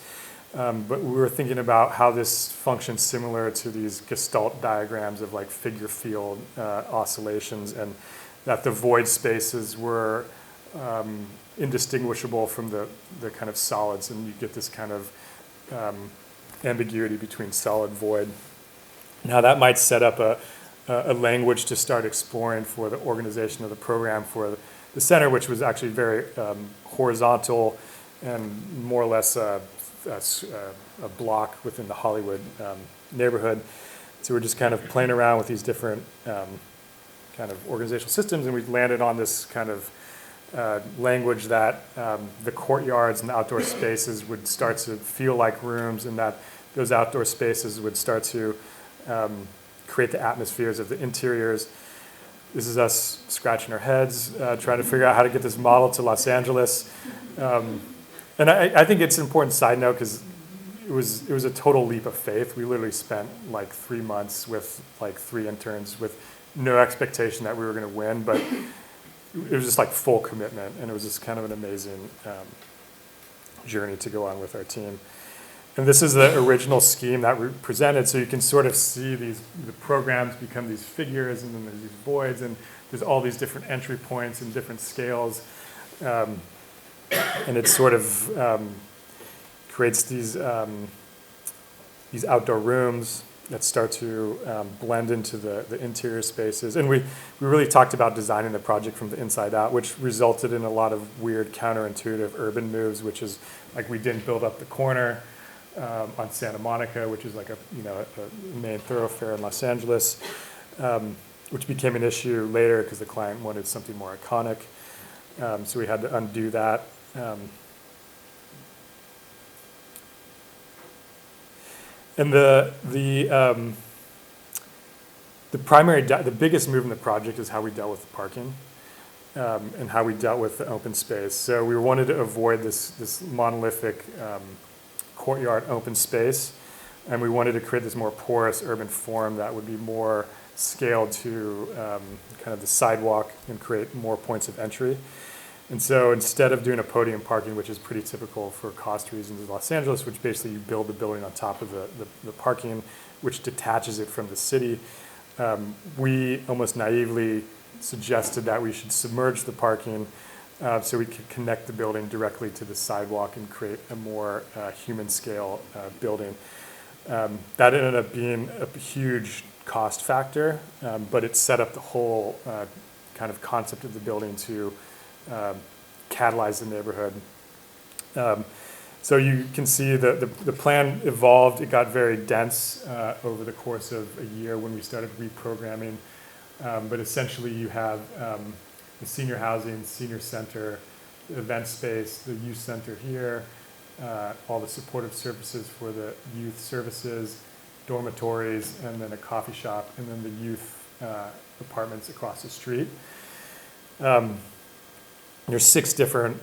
But we were thinking about how this functions similar to these Gestalt diagrams of like figure field oscillations, and that the void spaces were indistinguishable from the kind of solids, and you get this kind of ambiguity between solid void. Now that might set up a language to start exploring for the organization of the program for the center, which was actually very horizontal and more or less a block within the Hollywood neighborhood. So we're just kind of playing around with these different kind of organizational systems, and we landed on this kind of language that the courtyards and the outdoor spaces would start to feel like rooms, and that those outdoor spaces would start to create the atmospheres of the interiors. This is us scratching our heads, trying to figure out how to get this model to Los Angeles. And I think it's an important side note because it was a total leap of faith. We literally spent like 3 months with like 3 interns with no expectation that we were going to win, but it was just like full commitment, and it was just kind of an amazing journey to go on with our team. And this is the original scheme that we presented, so you can sort of see the programs become these figures, and then there's these voids, and there's all these different entry points and different scales. And it sort of creates these outdoor rooms that start to blend into the interior spaces. And we really talked about designing the project from the inside out, which resulted in a lot of weird counterintuitive urban moves, which is like we didn't build up the corner on Santa Monica, which is like a main thoroughfare in Los Angeles, which became an issue later because the client wanted something more iconic. So we had to undo that. And the biggest move in the project is how we dealt with the parking and how we dealt with the open space. So we wanted to avoid this monolithic courtyard open space, and we wanted to create this more porous urban form that would be more scaled to kind of the sidewalk and create more points of entry. And so instead of doing a podium parking, which is pretty typical for cost reasons in Los Angeles, which basically you build the building on top of the parking, which detaches it from the city, we almost naively suggested that we should submerge the parking so we could connect the building directly to the sidewalk and create a more human scale building. That ended up being a huge cost factor, but it set up the whole kind of concept of the building to catalyze the neighborhood. So you can see the plan evolved. It got very dense over the course of a year when we started reprogramming. But essentially you have the senior housing, senior center, the event space, the youth center here, all the supportive services for the youth services, dormitories, and then a coffee shop, and then the youth apartments across the street. There's 6 different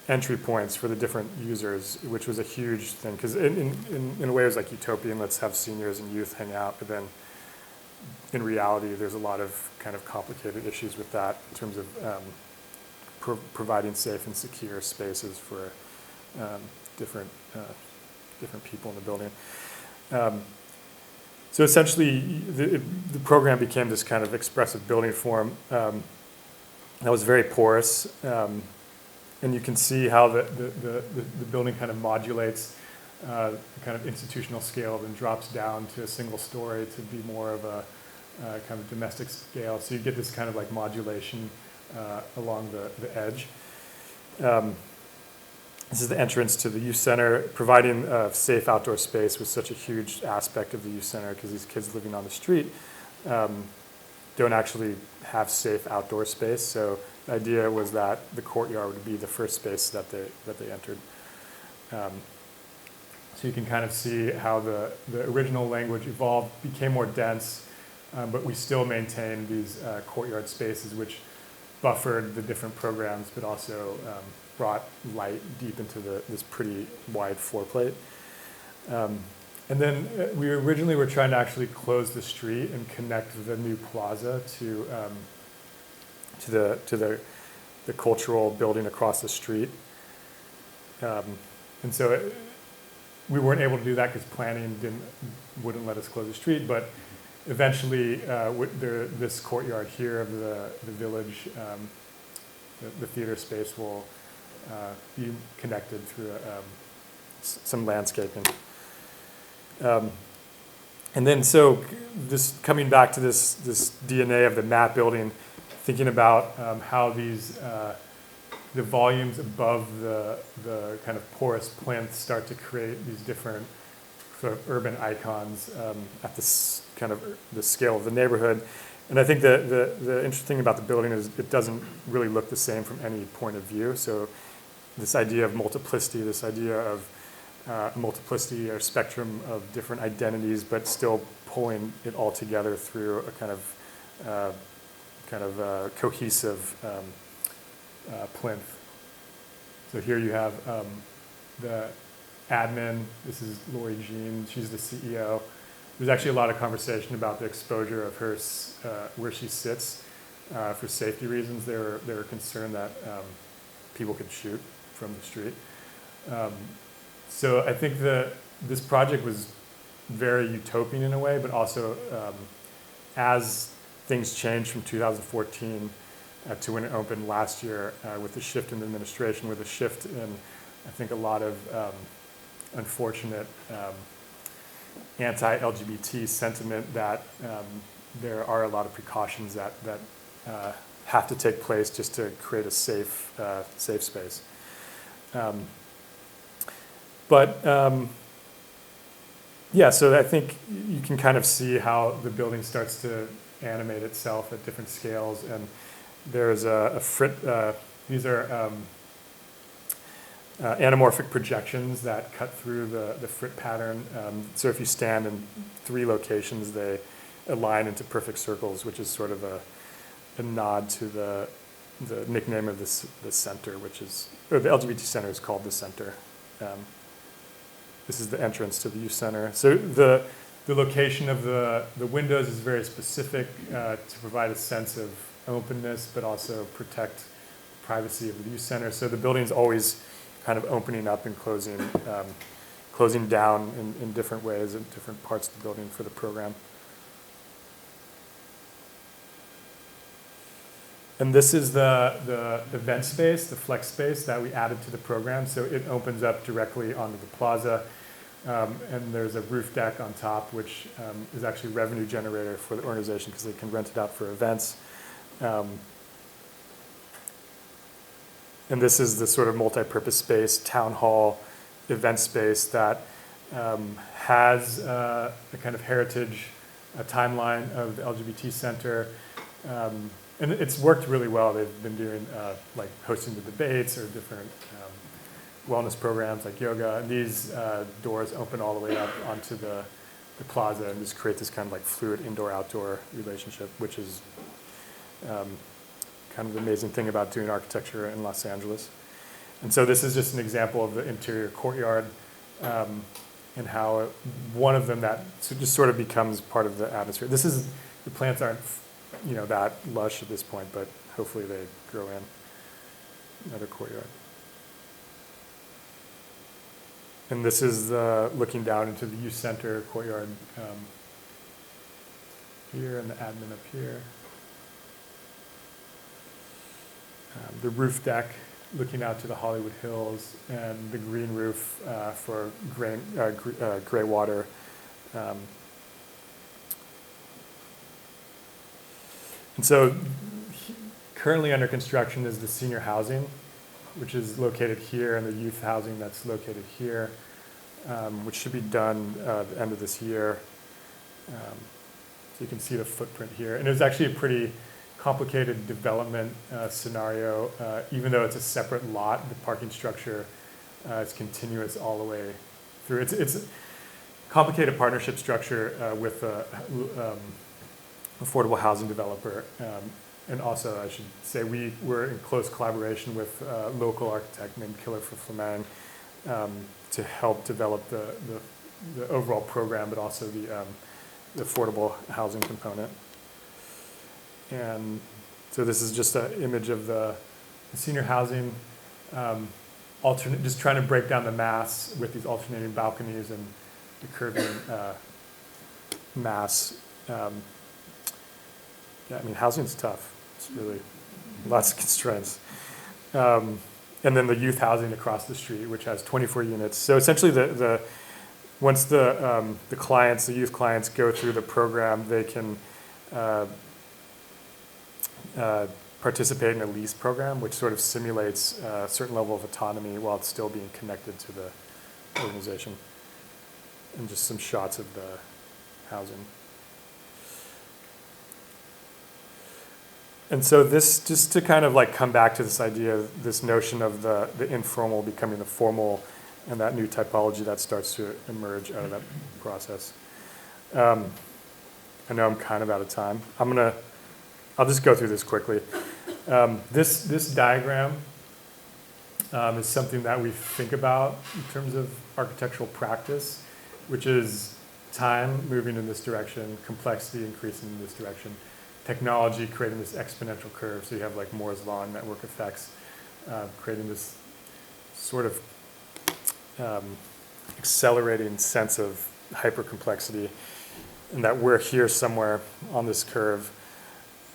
entry points for the different users, which was a huge thing, because in a way it was like utopian, let's have seniors and youth hang out, but then in reality there's a lot of kind of complicated issues with that in terms of providing safe and secure spaces for different people in the building. So essentially the program became this kind of expressive building form that was very porous, and you can see how the building kind of modulates the kind of institutional scale, then drops down to a single story to be more of a kind of domestic scale. So you get this kind of like modulation along the edge. This is the entrance to the youth center. Providing a safe outdoor space was such a huge aspect of the youth center because these kids living on the street don't actually have safe outdoor space. So the idea was that the courtyard would be the first space that they entered. So you can kind of see how the original language evolved, became more dense, but we still maintained these courtyard spaces, which buffered the different programs, but also brought light deep into this pretty wide floor plate. And then we originally were trying to actually close the street and connect the new plaza to the cultural building across the street. And so we weren't able to do that because planning wouldn't let us close the street, but eventually this courtyard here of the village, the theater space will be connected through some landscaping. And then so this coming back to this DNA of the MAK building, thinking about how these the volumes above the kind of porous plinth start to create these different sort of urban icons at this kind of the scale of the neighborhood. And I think the interesting thing about the building is it doesn't really look the same from any point of view. So this idea of multiplicity, this idea of multiplicity or spectrum of different identities, but still pulling it all together through a kind of cohesive plinth. So here you have the admin. This is Lori Jean. She's the CEO. There's actually a lot of conversation about the exposure of her where she sits for safety reasons. They were concerned that people could shoot from the street. So I think this project was very utopian in a way, but also as things changed from 2014 to when it opened last year with the shift in administration, with a shift in, I think, a lot of unfortunate anti-LGBT sentiment, that there are a lot of precautions that have to take place just to create a safe space. Yeah, so I think you can kind of see how the building starts to animate itself at different scales, and there's these are anamorphic projections that cut through the frit pattern. So if you stand in 3 locations, they align into perfect circles, which is sort of a nod to the nickname of the center, or the LGBT center is called the center. This is the entrance to the youth center. So the location of the windows is very specific to provide a sense of openness, but also protect privacy of the youth center. So the building is always kind of opening up and closing down in different ways in different parts of the building for the program. And this is the event space, the flex space that we added to the program. So it opens up directly onto the plaza. And there's a roof deck on top, which is actually a revenue generator for the organization because they can rent it out for events. And this is the sort of multi-purpose space, town hall, event space that has a kind of heritage, a timeline of the LGBT center. And it's worked really well. They've been doing like hosting the debates or different wellness programs like yoga. And these doors open all the way up onto the plaza and just create this kind of like fluid indoor-outdoor relationship, which is kind of the amazing thing about doing architecture in Los Angeles. And so this is just an example of the interior courtyard and how one of them that just sort of becomes part of the atmosphere. The plants aren't that lush at this point, but hopefully they grow in another courtyard. And this is looking down into the youth center courtyard here, and the admin up here. The roof deck looking out to the Hollywood Hills, and the green roof for gray water. And so currently under construction is the senior housing, which is located here, and the youth housing that's located here, which should be done at the end of this year. So you can see the footprint here. And it was actually a pretty complicated development scenario. Even though it's a separate lot, the parking structure is continuous all the way through. It's a complicated partnership structure with affordable housing developer. And also, I should say, we were in close collaboration with a local architect named Christopher Fleming to help develop the overall program, but also the affordable housing component. And so this is just an image of the senior housing, just trying to break down the mass with these alternating balconies and the curving mass. Yeah, I mean, housing's tough. It's really lots of constraints. And then the youth housing across the street, which has 24 units. So essentially, once the clients, the youth clients, go through the program, they can participate in a lease program, which sort of simulates a certain level of autonomy while it's still being connected to the organization. And just some shots of the housing. And so this, just to kind of like come back to this idea, this notion of the informal becoming the formal, and that new typology that starts to emerge out of that process. I know I'm kind of out of time. I'll just go through this quickly. This diagram is something that we think about in terms of architectural practice, which is time moving in this direction, complexity increasing in this direction, technology creating this exponential curve. So you have like Moore's law and network effects, creating this sort of accelerating sense of hypercomplexity, and that we're here somewhere on this curve.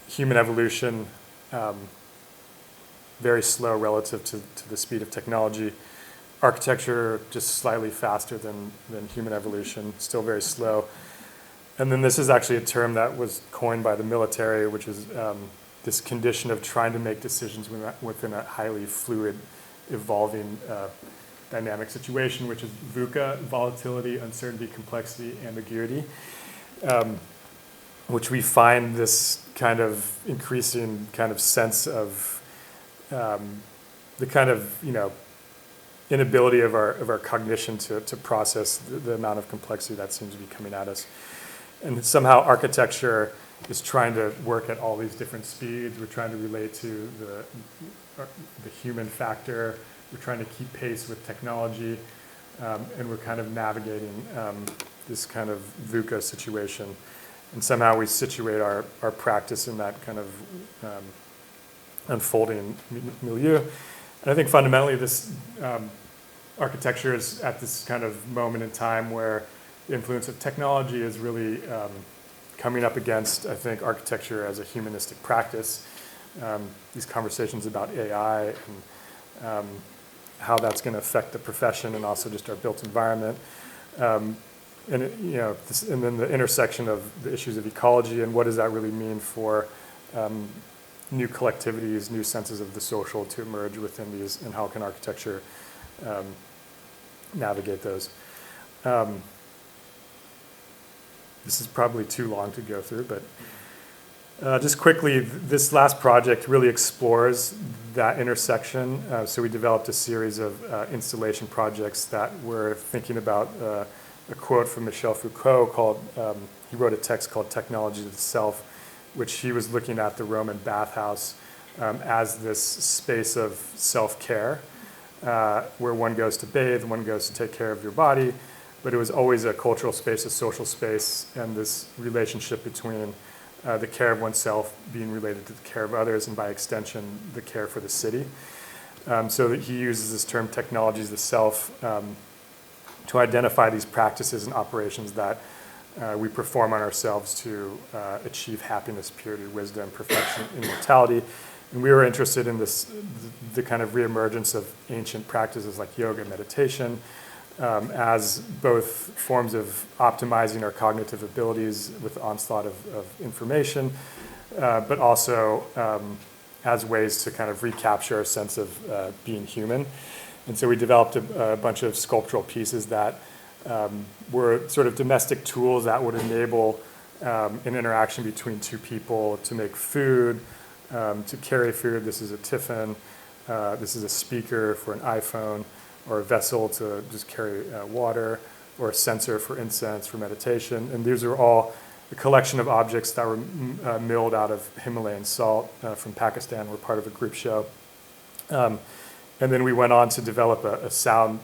Human evolution, very slow relative to the speed of technology. Architecture just slightly faster than human evolution, still very slow. And then this is actually a term that was coined by the military, which is this condition of trying to make decisions within a highly fluid, evolving dynamic situation, which is VUCA, volatility, uncertainty, complexity, ambiguity, which we find this kind of increasing kind of sense of the kind of, inability of our cognition to process the amount of complexity that seems to be coming at us. And somehow architecture is trying to work at all these different speeds. We're trying to relate to the human factor. We're trying to keep pace with technology, and we're kind of navigating this kind of VUCA situation. And somehow we situate our practice in that kind of unfolding milieu. And I think fundamentally this architecture is at this kind of moment in time where the influence of technology is really coming up against, I think, architecture as a humanistic practice. These conversations about AI and how that's going to affect the profession and also just our built environment. And then the intersection of the issues of ecology and what does that really mean for new collectivities, new senses of the social to emerge within these, and how can architecture navigate those. This is probably too long to go through, but just quickly, this last project really explores that intersection. So we developed a series of installation projects that were thinking about a quote from Michel Foucault called, he wrote a text called Technology Itself, which he was looking at the Roman bathhouse as this space of self-care, where one goes to bathe, one goes to take care of your body, but it was always a cultural space, a social space, and this relationship between the care of oneself being related to the care of others, and by extension, the care for the city. So that he uses this term, technologies the self, to identify these practices and operations that we perform on ourselves to achieve happiness, purity, wisdom, perfection, immortality. And we were interested in the kind of reemergence of ancient practices like yoga, meditation, as both forms of optimizing our cognitive abilities with the onslaught of information, but also as ways to kind of recapture a sense of being human. And so we developed a bunch of sculptural pieces that were sort of domestic tools that would enable an interaction between two people to make food, to carry food. This is a tiffin. This is a speaker for an iPhone, or a vessel to just carry water, or a censer for incense, for meditation. And these are all a collection of objects that were milled out of Himalayan salt from Pakistan. We're part of a group show. And then we went on to develop a sound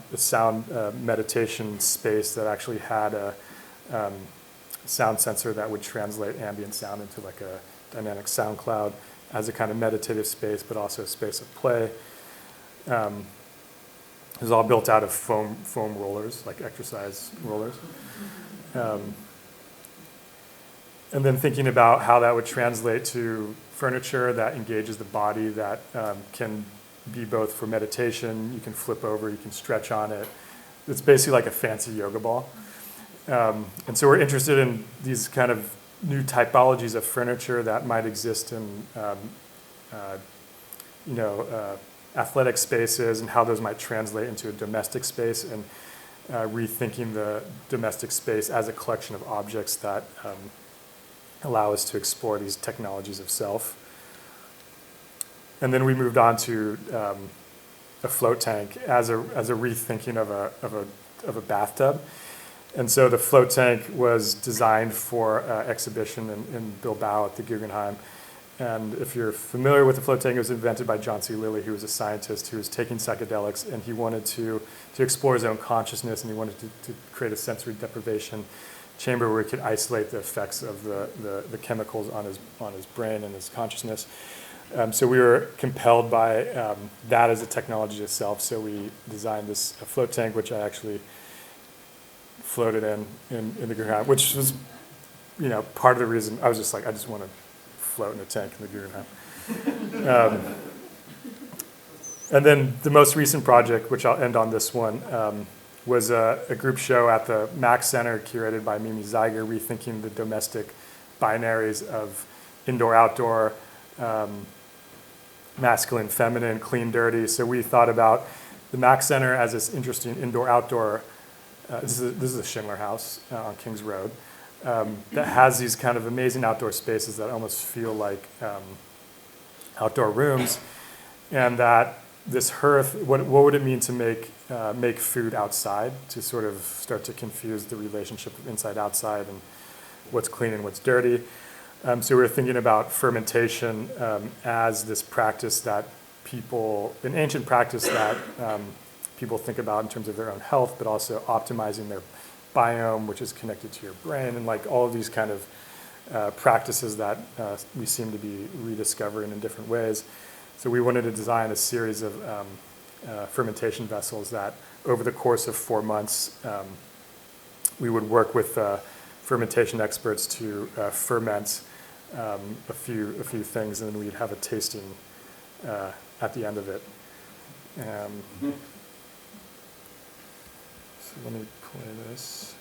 meditation space that actually had a sound sensor that would translate ambient sound into like a dynamic sound cloud as a kind of meditative space, but also a space of play. It was all built out of foam rollers, like exercise rollers. And then thinking about how that would translate to furniture that engages the body, that can be both for meditation, you can flip over, you can stretch on it. It's basically like a fancy yoga ball. And so we're interested in these kind of new typologies of furniture that might exist in athletic spaces, and how those might translate into a domestic space, and rethinking the domestic space as a collection of objects that allow us to explore these technologies of self. And then we moved on to a float tank as a rethinking of a bathtub. And so the float tank was designed for exhibition in Bilbao at the Guggenheim. And if you're familiar with the float tank, it was invented by John C. Lilly, who was a scientist who was taking psychedelics, and he wanted to explore his own consciousness, and he wanted to create a sensory deprivation chamber where he could isolate the effects of the chemicals on his brain and his consciousness. So we were compelled by that as a technology itself. So we designed this float tank, which I actually floated in the Guggenheim, which was, part of the reason I was just like, I just want to float in a tank in the Guggenheim. And then the most recent project, which I'll end on this one, was a group show at the MAK Center curated by Mimi Zeiger, rethinking the domestic binaries of indoor-outdoor, masculine, feminine, clean, dirty. So we thought about the MAK Center as this interesting indoor-outdoor, this is a Schindler House on Kings Road, that has these kind of amazing outdoor spaces that almost feel like outdoor rooms, and that this hearth, what would it mean to make food outside, to sort of start to confuse the relationship of inside-outside and what's clean and what's dirty. So we were thinking about fermentation as this practice that an ancient practice that people think about in terms of their own health, but also optimizing their biome, which is connected to your brain, and like all of these kind of practices that we seem to be rediscovering in different ways. So we wanted to design a series of fermentation vessels that over the course of 4 months, we would work with fermentation experts to ferment a few things, and then we'd have a tasting at the end of it. So let me play this.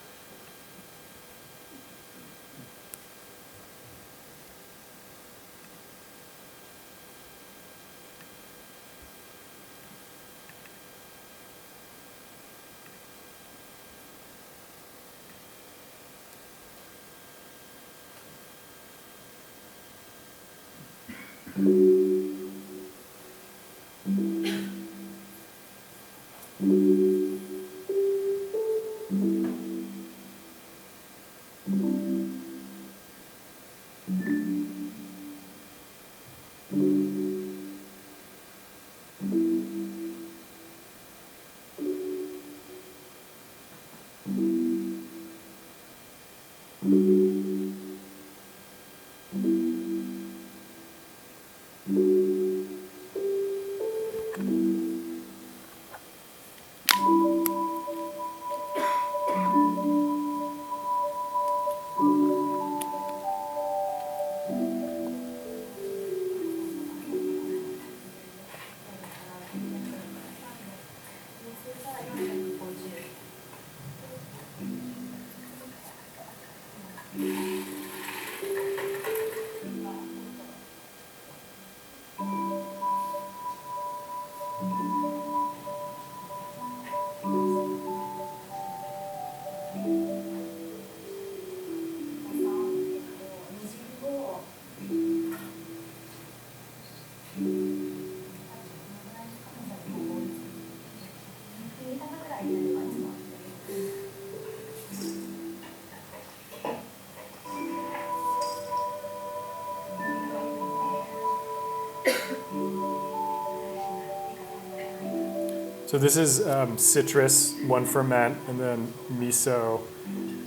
So this is citrus, one ferment, and then miso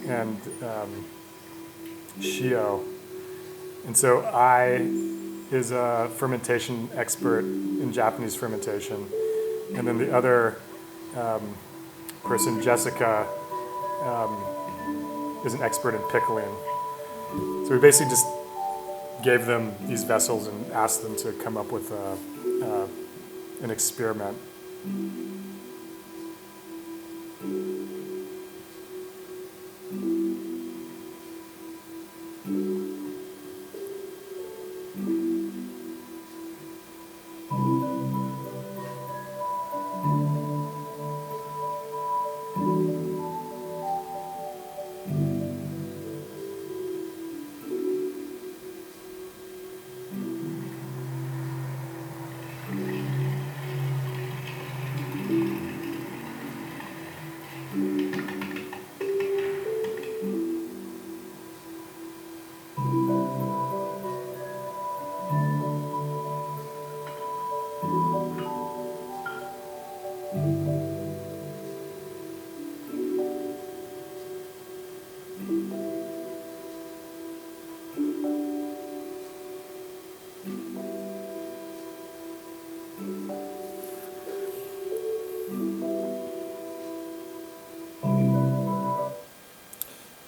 and shio. And so I is a fermentation expert in Japanese fermentation. And then the other person, Jessica, is an expert in pickling. So we basically just gave them these vessels and asked them to come up with an experiment.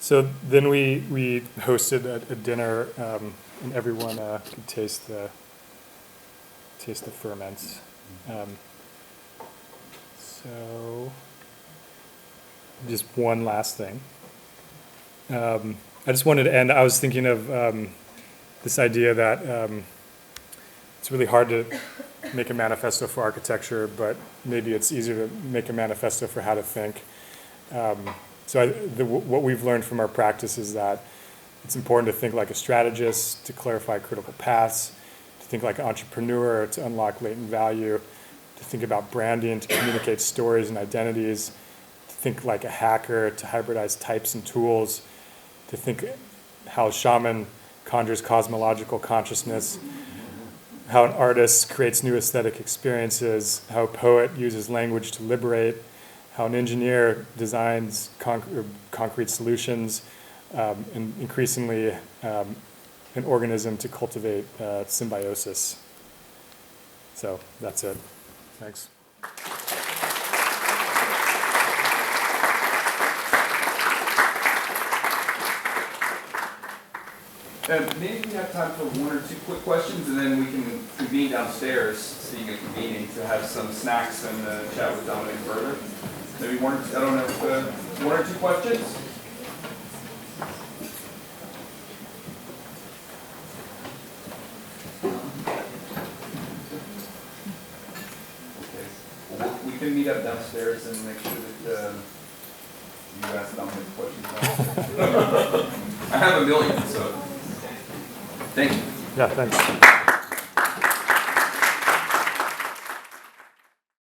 So then we hosted a dinner, and everyone could taste the ferments. So just one last thing. I just wanted to end. I was thinking of this idea that it's really hard to make a manifesto for architecture, but maybe it's easier to make a manifesto for how to think. So what we've learned from our practice is that it's important to think like a strategist, to clarify critical paths, to think like an entrepreneur, to unlock latent value, to think about branding, to communicate stories and identities, to think like a hacker, to hybridize types and tools, to think how a shaman conjures cosmological consciousness, how an artist creates new aesthetic experiences, how a poet uses language to liberate, how an engineer designs concrete solutions, and increasingly an organism to cultivate symbiosis. So that's it. Thanks. Maybe we have time for one or two quick questions, and then we can convene downstairs, seeing a convening, to have some snacks and chat with Dominic further. Maybe one, I don't know, one or two questions? Okay. Well, we can meet up downstairs and make sure that you ask Dominic questions. I have a million, so thank you. Yeah, thanks.